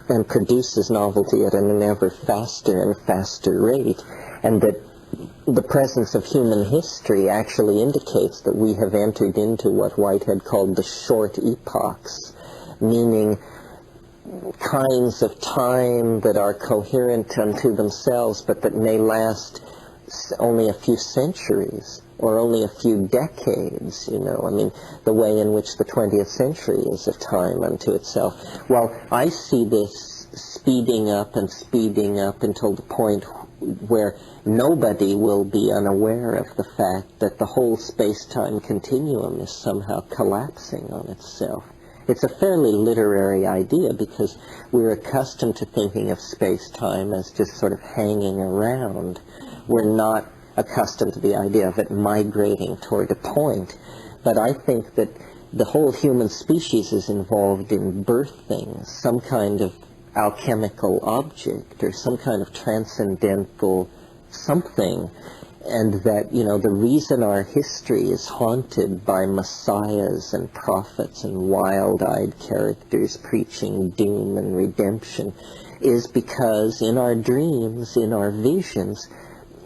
and produces novelty at an ever faster and faster rate, and that the presence of human history actually indicates that we have entered into what Whitehead called the short epochs, meaning kinds of time that are coherent unto themselves, but that may last only a few centuries or only a few decades, you know. I mean, the way in which the 20th century is a time unto itself. Well, I see this speeding up until the point where nobody will be unaware of the fact that the whole space-time continuum is somehow collapsing on itself. It's a fairly literary idea because we're accustomed to thinking of space-time as just sort of hanging around. We're not accustomed to the idea of it migrating toward a point. But I think that the whole human species is involved in birthing some kind of alchemical object or some kind of transcendental something, and that, you know, the reason our history is haunted by messiahs and prophets and wild-eyed characters preaching doom and redemption is because in our dreams, in our visions,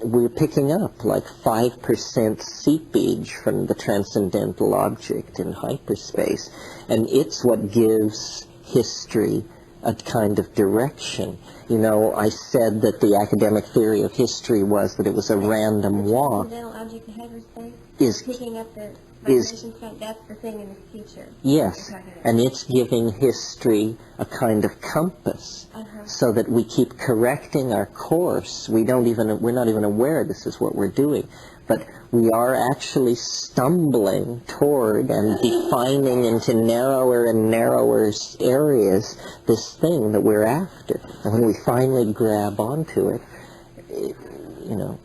we're picking up like 5% seepage from the transcendental object in hyperspace, and it's what gives history a kind of direction. You know, I said that the academic theory of history was that it was a random walk. The transcendental object in hyperspace Is picking up the vibrations from, that's the thing in the future. Yes, and it's giving history a kind of compass, so that we keep correcting our course. We're not even aware this is what we're doing, but we are actually stumbling toward and defining into narrower and narrower areas this thing that we're after. And when we finally grab onto it, you know,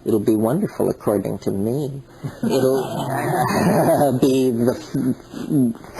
it'll be wonderful, according to me. It'll be the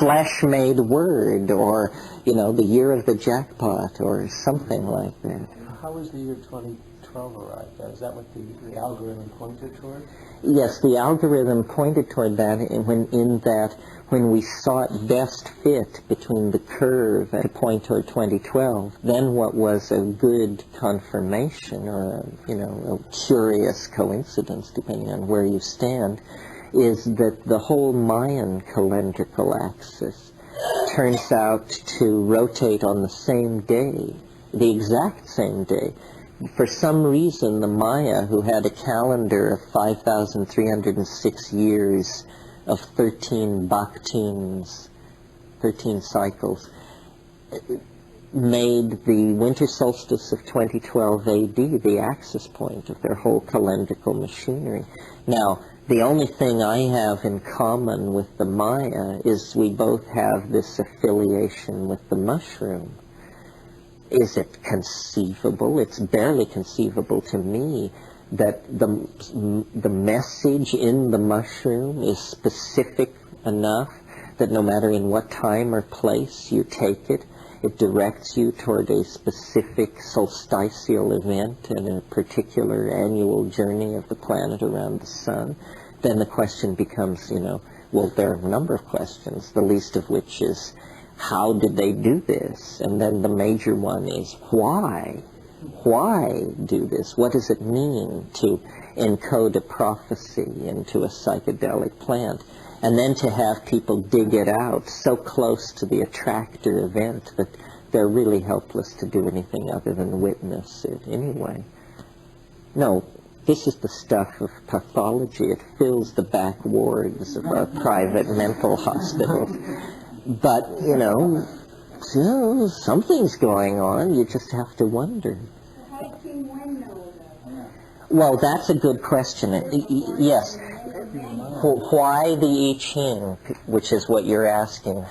flesh-made word, or, you know, the year of the jackpot, or something like that. How was the year 2012 arrived at? Is that what the algorithm pointed toward? Yes, the algorithm pointed toward that in that when we saw it best fit between the curve at a point toward 2012, then what was a good confirmation or a curious coincidence, depending on where you stand, is that the whole Mayan calendrical axis turns out to rotate on the same day, the exact same day. For some reason, the Maya, who had a calendar of 5,306 years of 13 bakhtins, 13 cycles, made the winter solstice of 2012 AD the axis point of their whole calendrical machinery. Now, the only thing I have in common with the Maya is we both have this affiliation with the mushroom. Is it conceivable? It's barely conceivable to me that the message in the mushroom is specific enough that no matter in what time or place you take it, it directs you toward a specific solstitial event and a particular annual journey of the planet around the sun. Then the question becomes, well, there are a number of questions, the least of which is, how did they do this? And then the major one is, why? Why do this? What does it mean to encode a prophecy into a psychedelic plant? And then to have people dig it out so close to the attractor event that they're really helpless to do anything other than witness it anyway. No, this is the stuff of pathology. It fills the back wards of our private mental hospitals. But, so something's going on. You just have to wonder. How did King Wen know that? Well, that's a good question. Yes. Why the I Ching, which is what you're asking?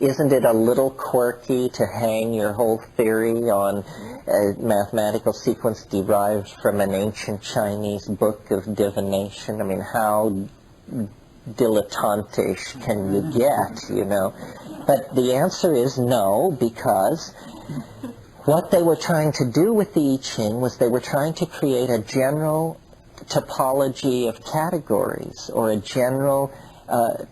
Isn't it a little quirky to hang your whole theory on a mathematical sequence derived from an ancient Chinese book of divination? I mean, how dilettantish can you get, But the answer is no, because what they were trying to do with the I Ching was they were trying to create a general topology of categories or a general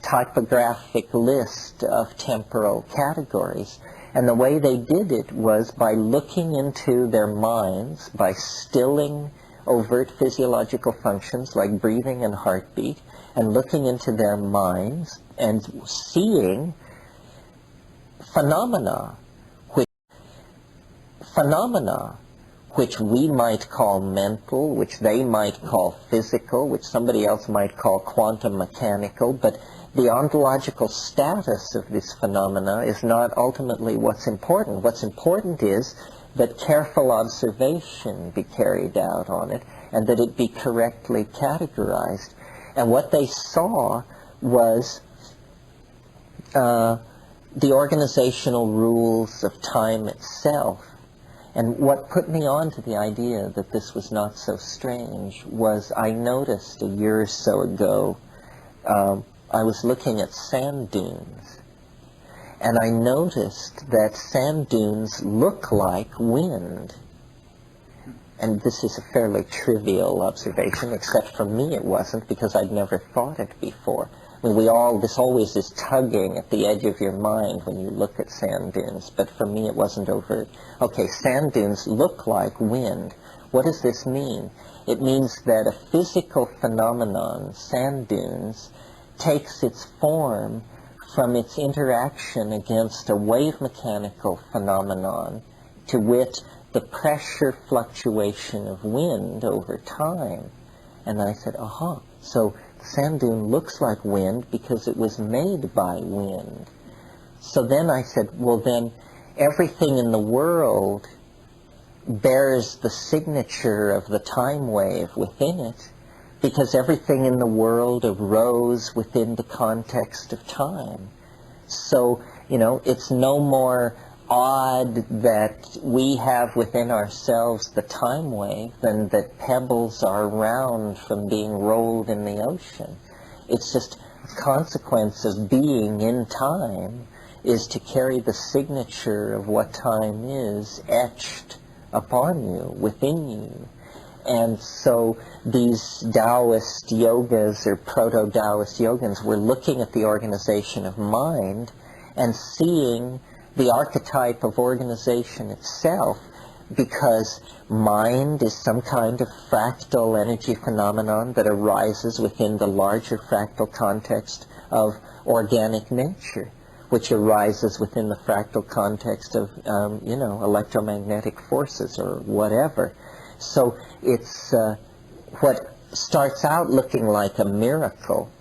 typographic list of temporal categories. And the way they did it was by looking into their minds, by stilling overt physiological functions like breathing and heartbeat, and looking into their minds and seeing phenomena which we might call mental, which they might call physical, which somebody else might call quantum mechanical, but the ontological status of this phenomena is not ultimately what's important. What's important is that careful observation be carried out on it and that it be correctly categorized. And what they saw was the organizational rules of time itself. And what put me on to the idea that this was not so strange was I noticed a year or so ago, I was looking at sand dunes, and I noticed that sand dunes look like wind. And this is a fairly trivial observation, except for me it wasn't, because I'd never thought it before. I mean, this always is tugging at the edge of your mind when you look at sand dunes, but for me it wasn't overt. Okay, sand dunes look like wind. What does this mean? It means that a physical phenomenon, sand dunes, takes its form from its interaction against a wave mechanical phenomenon, to wit, the pressure fluctuation of wind over time. And I said, aha, so sand dune looks like wind because it was made by wind. So then I said, well then, everything in the world bears the signature of the time wave within it, because everything in the world arose within the context of time. So, it's no more odd that we have within ourselves the time wave than that pebbles are round from being rolled in the ocean. It's just a consequence of being in time is to carry the signature of what time is etched upon you, within you. And so these Taoist yogas or proto-Taoist yogins were looking at the organization of mind and seeing the archetype of organization itself, because mind is some kind of fractal energy phenomenon that arises within the larger fractal context of organic nature, which arises within the fractal context of, electromagnetic forces or whatever. So it's what starts out looking like a miracle,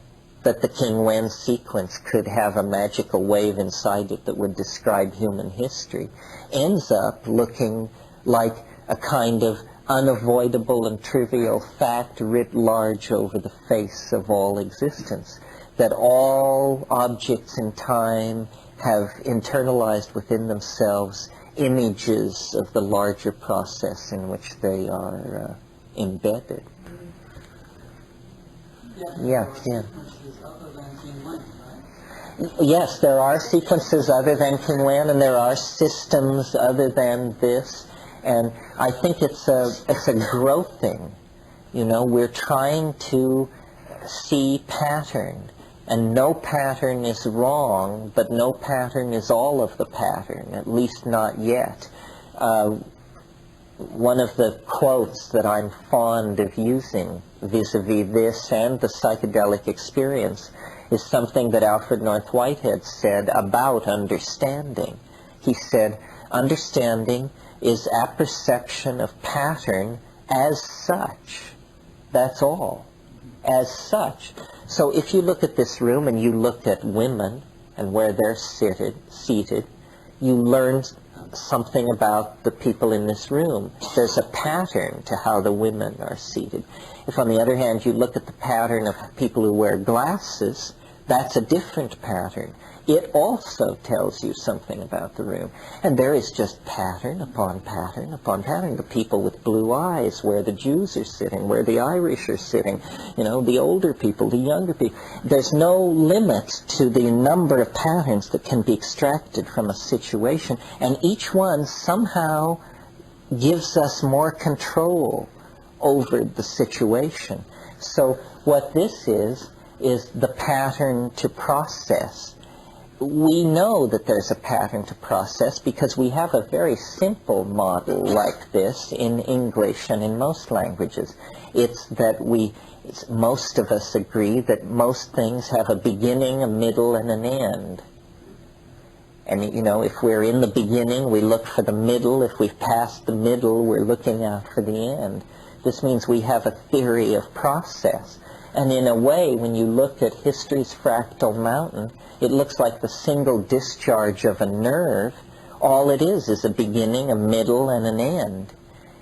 that the King Wen sequence could have a magical wave inside it that would describe human history, ends up looking like a kind of unavoidable and trivial fact writ large over the face of all existence, that all objects in time have internalized within themselves images of the larger process in which they are embedded. Yeah. Yes, there are sequences other than King Wen, and there are systems other than this, and I think it's a growth thing. We're trying to see pattern, and no pattern is wrong, but no pattern is all of the pattern, at least not yet. One of the quotes that I'm fond of using vis-a-vis this and the psychedelic experience is something that Alfred North Whitehead said about understanding. He said, understanding is apperception of pattern as such. That's all. As such. So if you look at this room and you look at women and where they're seated, you learn something about the people in this room. There's a pattern to how the women are seated. If on the other hand you look at the pattern of people who wear glasses, that's a different pattern. It also tells you something about the room. And there is just pattern upon pattern upon pattern. The people with blue eyes, where the Jews are sitting, where the Irish are sitting, the older people, the younger people. There's no limit to the number of patterns that can be extracted from a situation, and each one somehow gives us more control over the situation. So what this is the pattern to process. We know that there's a pattern to process because we have a very simple model like this in English and in most languages. It's that most of us agree that most things have a beginning, a middle, and an end. And, you know, if we're in the beginning, we look for the middle. If we've passed the middle, we're looking out for the end. This means we have a theory of process. And in a way, when you look at history's fractal mountain, it looks like the single discharge of a nerve. All it is a beginning, a middle, and an end.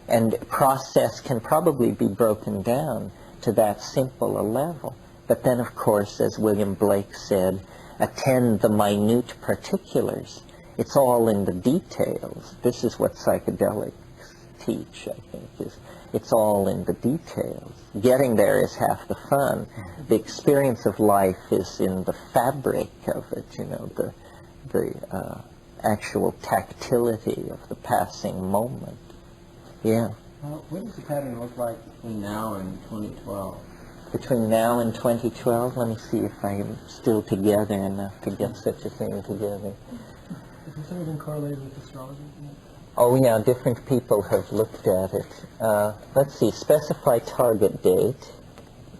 And process can probably be broken down to that simple a level. But then, of course, as William Blake said, attend the minute particulars. It's all in the details. This is what psychedelics teach, I think, it's all in the details. Getting there is half the fun. The experience of life is in the fabric of it, you know, the actual tactility of the passing moment. Yeah. What does the pattern look like between now and 2012? Between now and 2012, let me see if I am still together enough to get such a thing together. Is this anything correlated with astrology? Oh yeah, different people have looked at it. Let's see, specify target date.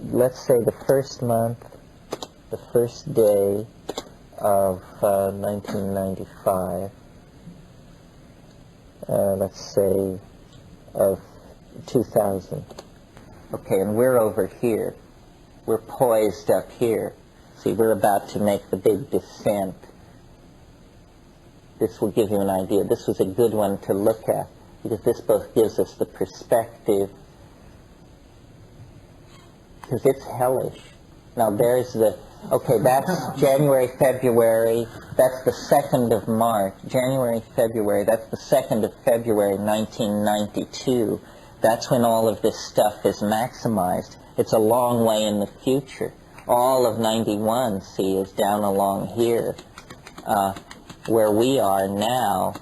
Let's say the first month, the first day of 1995. Let's say of 2000. Okay, and we're over here. We're poised up here. See, we're about to make the big descent. This will give you an idea. This was a good one to look at because this both gives us the perspective, because it's hellish. Now there's okay, that's January, February, that's the 2nd of March. January, February, that's the 2nd of February, 1992. That's when all of this stuff is maximized. It's a long way in the future. All of 91, see, is down along here. Where we are now,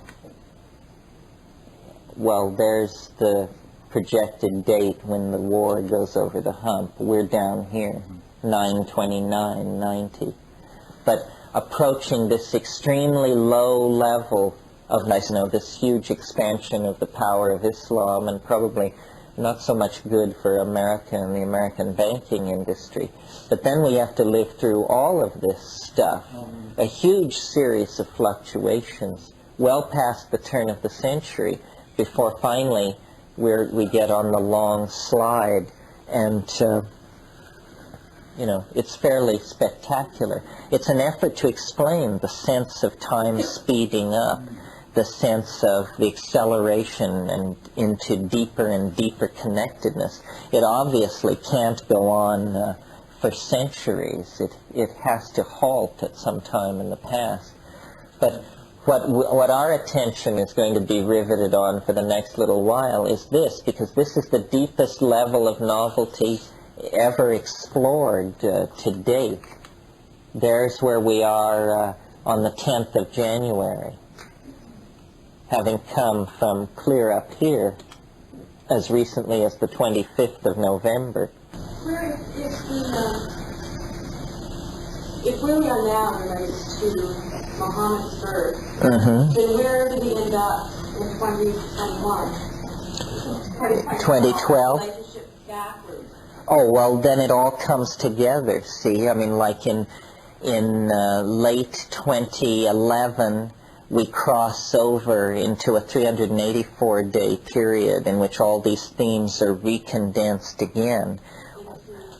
well, there's the projected date when the war goes over the hump. We're down here, 9/29/90. But approaching this extremely low level of, you know, this huge expansion of the power of Islam, and probably not so much good for America and the American banking industry. But then we have to live through all of this stuff, a huge series of fluctuations, well past the turn of the century, before finally we get on the long slide. And, you know, it's fairly spectacular. It's an effort to explain the sense of time speeding up, the sense of the acceleration and into deeper and deeper connectedness. It obviously can't go on for centuries. It has to halt at some time in the past. But what our attention is going to be riveted on for the next little while is this, because this is the deepest level of novelty ever explored to date. There's where we are on the 10th of January. Having come from clear up here as recently as the 25th of November. If where we are now relates to Muhammad's birth, Mm-hmm. then where do we end up in 2021? 2012? Relationship backwards. Oh, well, then it all comes together, see? I mean, like in late 2011, we cross over into a 384-day period in which all these themes are recondensed again.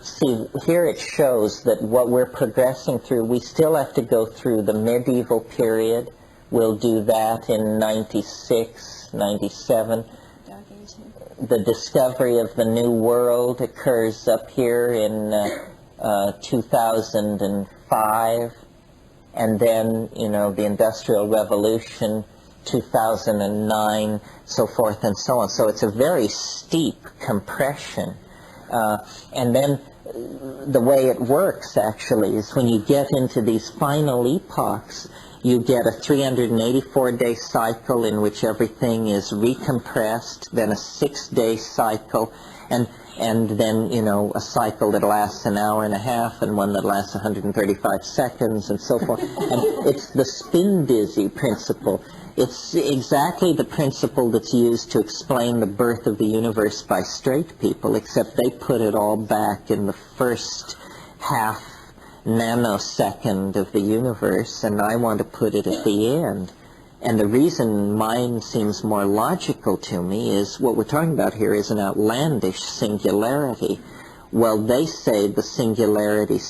See, here it shows that what we're progressing through, we still have to go through the medieval period. We'll do that in 96, 97. The discovery of the New World occurs up here in 2005. And then, you know, the Industrial Revolution, 2009, so forth and so on. So it's a very steep compression. And then the way it works, actually, is when you get into these final epochs, you get a 384-day cycle in which everything is recompressed, then a 6-day cycle, and then, you know, a cycle that lasts an hour and a half and one that lasts 135 seconds and so forth. And it's the spin dizzy principle. It's exactly the principle that's used to explain the birth of the universe by straight people, except they put it all back in the first half nanosecond of the universe, and I want to put it at the end. And the reason mine seems more logical to me is what we're talking about here is an outlandish singularity. Well, they say the singularity.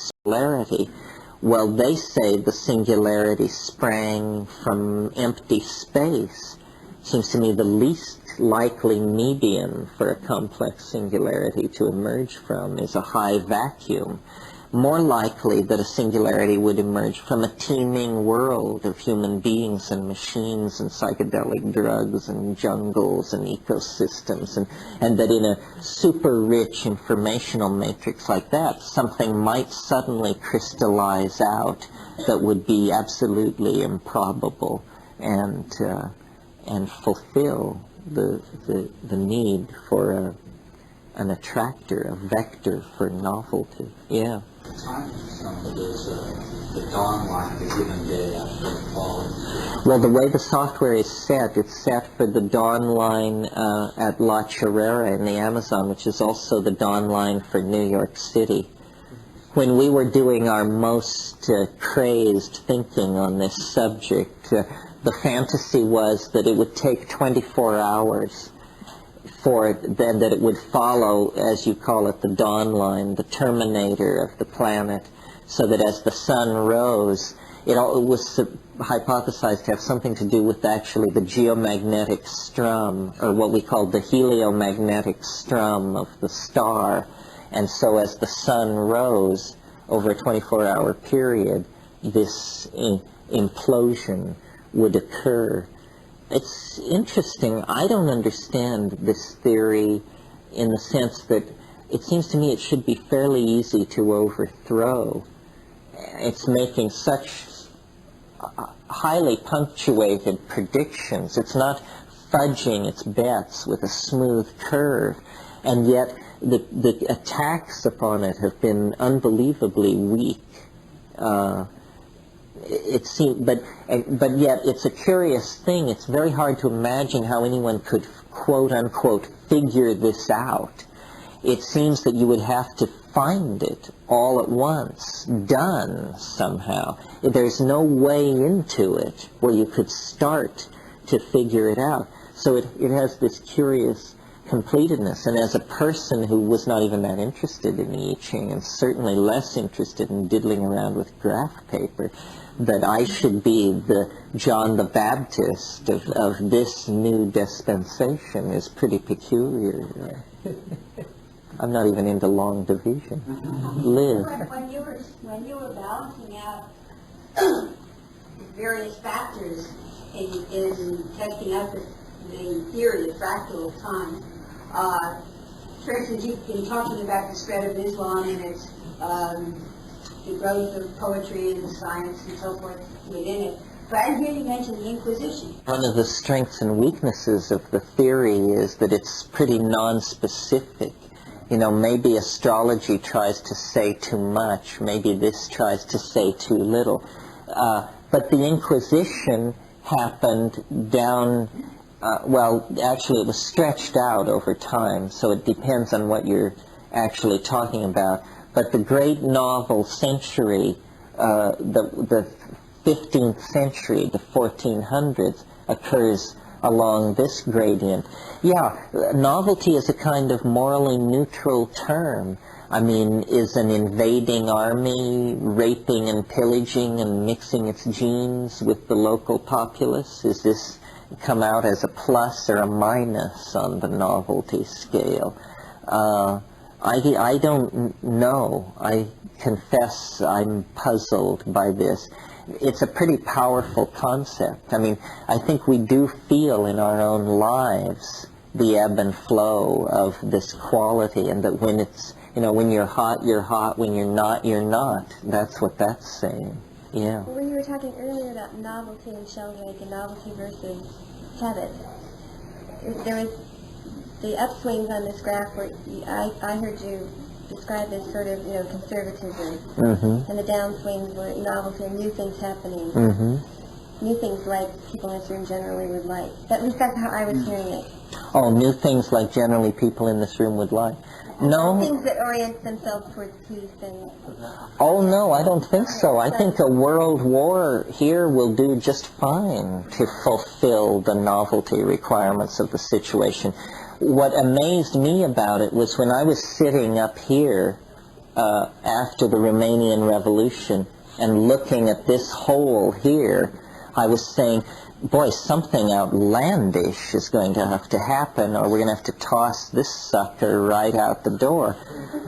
Well, they say the singularity sprang from empty space. Seems to me the least likely medium for a complex singularity to emerge from is a high vacuum. More likely that a singularity would emerge from a teeming world of human beings and machines and psychedelic drugs and jungles and ecosystems, and that in a super rich informational matrix like that, something might suddenly crystallize out that would be absolutely improbable and fulfill the need for an attractor, a vector for novelty. Yeah. Time is the dawn line of a given day after the fall. Well, the way the software is set, it's set for the dawn line at La Chorrera in the Amazon, which is also the dawn line for New York City. When we were doing our most crazed thinking on this subject, the fantasy was that it would take 24 hours for then that it would follow, as you call it, the dawn line, the terminator of the planet, so that as the sun rose, it was hypothesized to have something to do with actually the geomagnetic strum, or what we call the heliomagnetic strum of the star. And so as the sun rose over a 24-hour period, this implosion would occur. It's interesting. I don't understand this theory in the sense that it seems to me it should be fairly easy to overthrow. It's making such highly punctuated predictions. It's not fudging its bets with a smooth curve, and yet the attacks upon it have been unbelievably weak. It seems, but yet it's a curious thing. It's very hard to imagine how anyone could quote unquote figure this out. It seems that you would have to find it all at once, done somehow. There's no way into it where you could start to figure it out. So it has this curious completedness. And as a person who was not even that interested in the I Ching, and certainly less interested in diddling around with graph paper, that I should be the John the Baptist of this new dispensation is pretty peculiar. I'm not even into long division. Live. When you were balancing out various factors in testing out the theory of fractal time, for instance, you've been talking about the spread of Islam and its the growth of poetry and science and so forth within it. But I didn't mention the Inquisition. One of the strengths and weaknesses of the theory is that it's pretty non-specific. You know, maybe astrology tries to say too much, maybe this tries to say too little. But the Inquisition happened down, well, actually it was stretched out over time, so it depends on what you're actually talking about. But the great novel century, the 15th century, the 1400s, occurs along this gradient. Yeah, novelty is a kind of morally neutral term. I mean, is an invading army raping and pillaging and mixing its genes with the local populace? Is this come out as a plus or a minus on the novelty scale? I don't know. I confess I'm puzzled by this. It's a pretty powerful concept. I mean, I think we do feel in our own lives the ebb and flow of this quality, and that when it's, you know, when you're hot, when you're not, you're not. That's what that's saying. Yeah. Well, when you were talking earlier about novelty and Sheldrake and novelty versus habit, there was the upswings on this graph were, I heard you describe as sort of, conservatism, Mm-hmm. and the downswings were novelty and new things happening. Mm-hmm. New things like people in this room generally would like. At least that's how I was hearing it. Oh, new things like generally people in this room would like. No. Things that orient themselves towards peace and... Oh, no, I don't think so. I think a world war here will do just fine to fulfill the novelty requirements of the situation. What amazed me about it was when I was sitting up here after the Romanian Revolution and looking at this hole here, I was saying, boy, something outlandish is going to have to happen, or we're going to have to toss this sucker right out the door.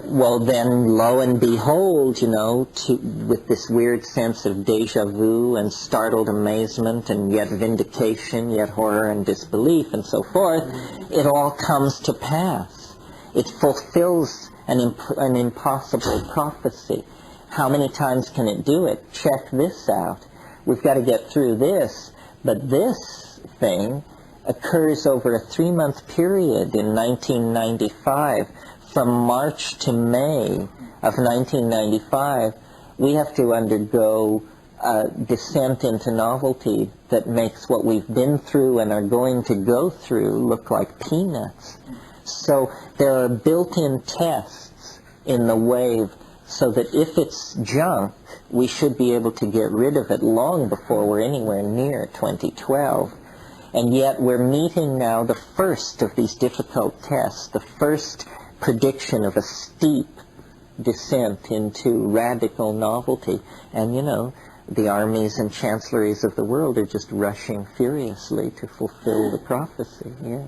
Well, then, lo and behold, with this weird sense of deja vu and startled amazement and yet vindication, yet horror and disbelief and so forth, it all comes to pass. It fulfills an impossible prophecy. How many times can it do it? Check this out. We've got to get through this. But this thing occurs over a 3-month period in 1995. From March to May of 1995, we have to undergo a descent into novelty that makes what we've been through and are going to go through look like peanuts. So there are built-in tests in the wave so that if it's junk, we should be able to get rid of it long before we're anywhere near 2012. And yet we're meeting now the first of these difficult tests, the first prediction of a steep descent into radical novelty. And, the armies and chancelleries of the world are just rushing furiously to fulfill the prophecy. Yeah.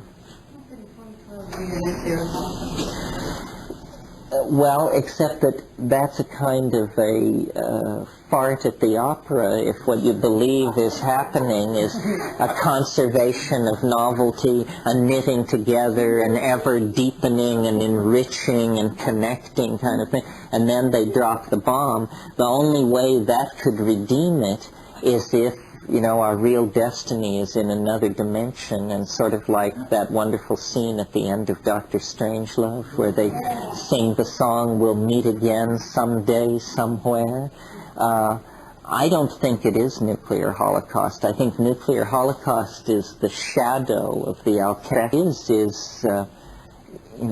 Well, except that that's a kind of a fart at the opera if what you believe is happening is a conservation of novelty, a knitting together, an ever deepening and enriching and connecting kind of thing, and then they drop the bomb. The only way that could redeem it is if our real destiny is in another dimension, and sort of like that wonderful scene at the end of Dr. Strangelove where they sing the song, "We'll meet again someday, somewhere." I don't think it is nuclear holocaust. I think nuclear holocaust is the shadow of the alchemy. Is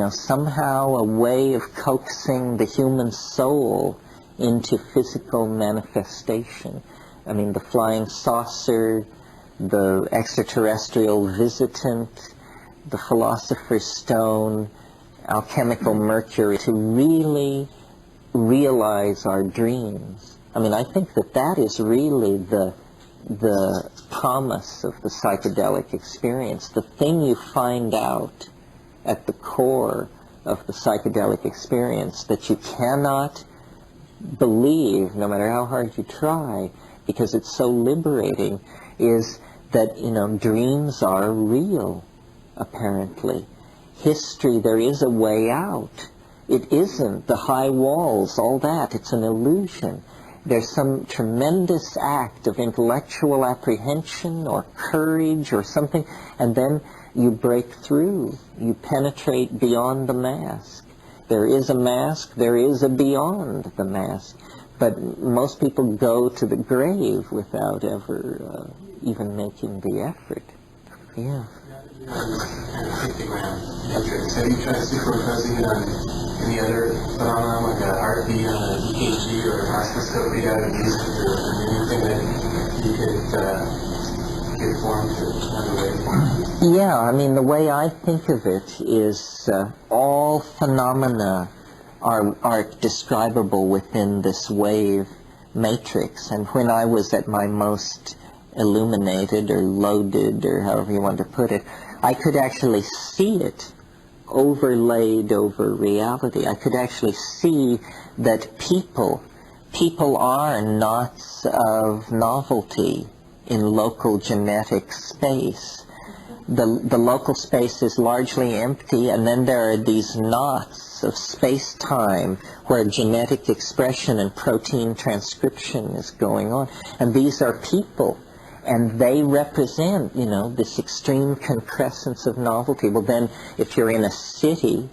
somehow a way of coaxing the human soul into physical manifestation. I mean, the flying saucer, the extraterrestrial visitant, the philosopher's stone, alchemical mercury, to really realize our dreams. I mean, I think that is really the promise of the psychedelic experience. The thing you find out at the core of the psychedelic experience that you cannot believe, no matter how hard you try, because it's so liberating, is that, dreams are real, apparently. History, there is a way out. It isn't the high walls, all that. It's an illusion. There's some tremendous act of intellectual apprehension or courage or something, and then you break through. You penetrate beyond the mask. There is a mask, there is a beyond the mask. But most people go to the grave without ever even making the effort. Yeah. Kind of pictogram matrix. Have you tried superimposing it on any other phenomenon, like a heartbeat on an EKG or a microscope readout of music or anything that you could get formed to another waveform? Yeah, I mean, the way I think of it is all phenomena are describable within this wave matrix. And when I was at my most illuminated or loaded, or however you want to put it, I could actually see it overlaid over reality. I could actually see that people are knots of novelty in local genetic space. The local space is largely empty, and then there are these knots of space-time where genetic expression and protein transcription is going on. And these are people. And they represent, you know, this extreme concrescence of novelty. Well, then, if you're in a city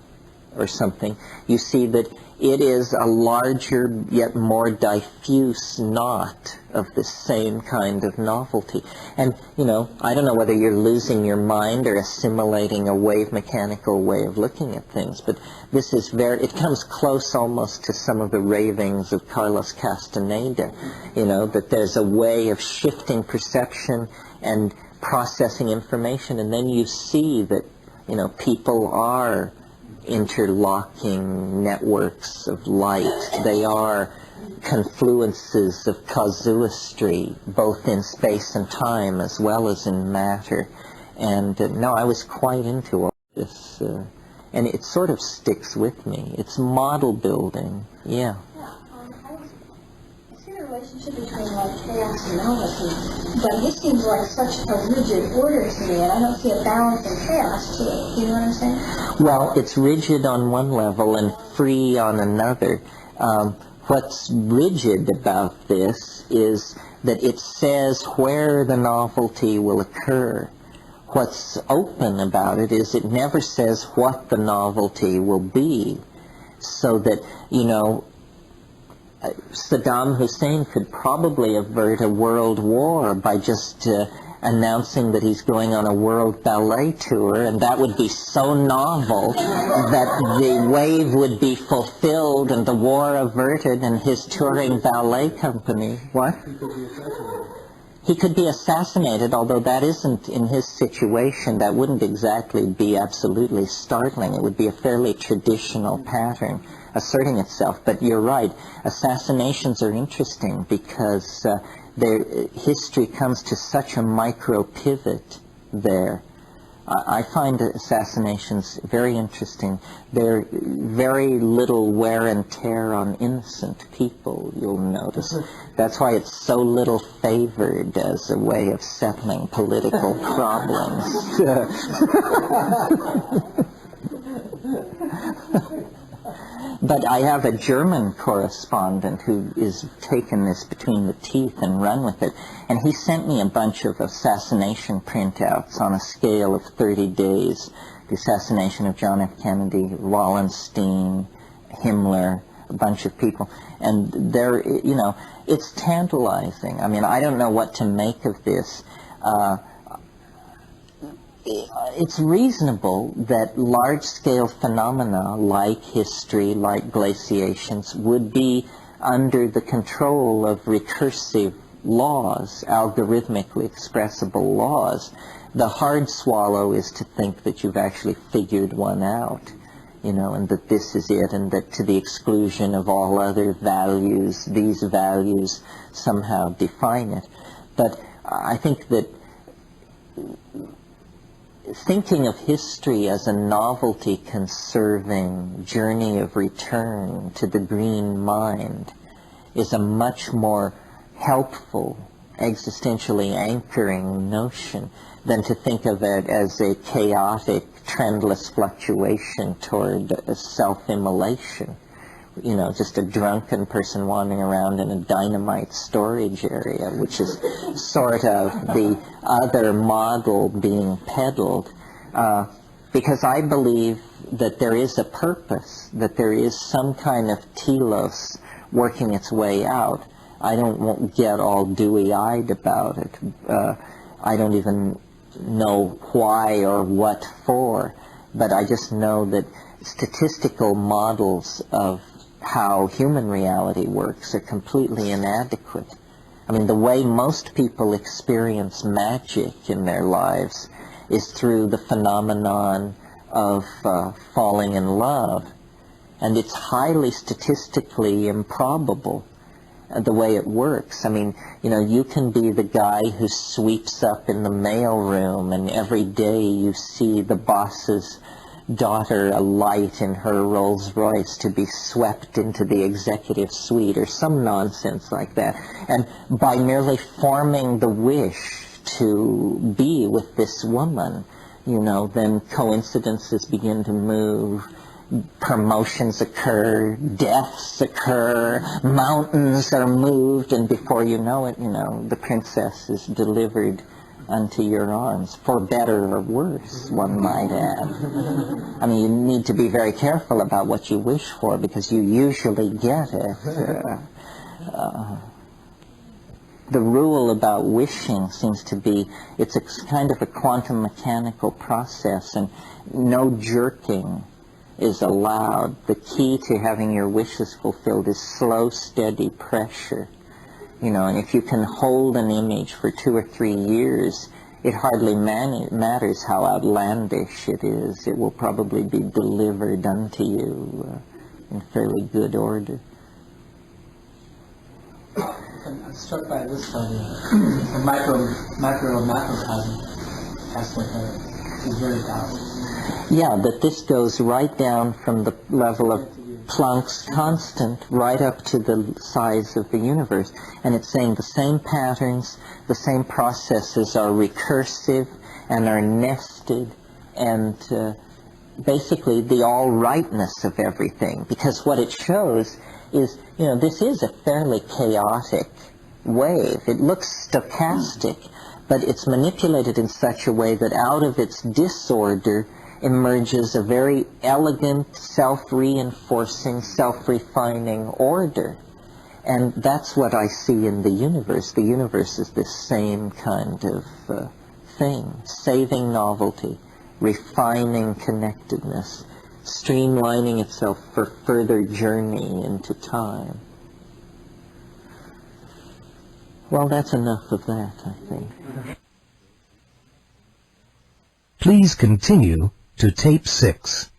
or something, you see that it is a larger yet more diffuse knot of the same kind of novelty. And, you know, I don't know whether you're losing your mind or assimilating a wave mechanical way of looking at things, but this is it comes close almost to some of the ravings of Carlos Castaneda, you know, that there's a way of shifting perception and processing information, and then you see that, you know, people are interlocking networks of light. They are confluences of casuistry, both in space and time as well as in matter. And no, I was quite into all this, and it sort of sticks with me. It's model building, yeah. I see the relationship between like chaos and novelty, but this seems like such a rigid order to me, and I don't see a balance and chaos to it. Do you know what I'm saying? Well, it's rigid on one level and free on another. What's rigid about this is that it says where the novelty will occur. What's open about it is it never says what the novelty will be, so that, you know, Saddam Hussein could probably avert a world war by just announcing that he's going on a world ballet tour, and that would be so novel that the wave would be fulfilled and the war averted and his touring ballet company. What? He could be assassinated, although that isn't in his situation. That wouldn't exactly be absolutely startling. It would be a fairly traditional pattern asserting itself. But you're right, assassinations are interesting because history comes to such a micro pivot there. I find assassinations very interesting. They're very little wear and tear on innocent people, you'll notice. That's why it's so little favored as a way of settling political problems. But I have a German correspondent who is taken this between the teeth and run with it, and he sent me a bunch of assassination printouts on a scale of 30 days. The assassination of John F. Kennedy, Wallenstein, Himmler, a bunch of people. And they're, you know, it's tantalizing. I mean, I don't know what to make of this. It's reasonable that large-scale phenomena like history, like glaciations, would be under the control of recursive laws, algorithmically expressible laws. The hard swallow is to think that you've actually figured one out, you know, and that this is it, and that to the exclusion of all other values, these values somehow define it. But I think that thinking of history as a novelty-conserving journey of return to the green mind is a much more helpful, existentially anchoring notion than to think of it as a chaotic, trendless fluctuation toward self-immolation. You know, just a drunken person wandering around in a dynamite storage area, which is sort of the other model being peddled. Because I believe that there is a purpose, that there is some kind of telos working its way out. I won't get all dewy-eyed about it. I don't even know why or what for, but I just know that statistical models of how human reality works are completely inadequate. I mean, the way most people experience magic in their lives is through the phenomenon of falling in love. And it's highly statistically improbable the way it works. I mean, you know, you can be the guy who sweeps up in the mailroom, and every day you see the boss's daughter alight in her Rolls Royce to be swept into the executive suite, or some nonsense like that. And by merely forming the wish to be with this woman, you know, then coincidences begin to move, promotions occur, deaths occur, mountains are moved, and before you know it, the princess is delivered unto your arms, for better or worse, one might add. I mean, you need to be very careful about what you wish for, because you usually get it. The rule about wishing seems to be, it's a kind of a quantum mechanical process, and no jerking is allowed. The key to having your wishes fulfilled is slow, steady pressure. And if you can hold an image for 2 or 3 years, it hardly matters how outlandish it is. It will probably be delivered unto you in fairly good order. I'm struck by this study. The macrocosm aspect of it is very powerful. Yeah, that this goes right down from the level of Planck's constant right up to the size of the universe. And it's saying the same patterns, the same processes are recursive and are nested, and basically the all-rightness of everything. Because what it shows is, this is a fairly chaotic wave. It looks stochastic, but it's manipulated in such a way that out of its disorder emerges a very elegant, self-reinforcing, self-refining order. And that's what I see in the universe. The universe is this same kind of thing, saving novelty, refining connectedness, streamlining itself for further journey into time. Well, that's enough of that, I think. Please continue to tape 6.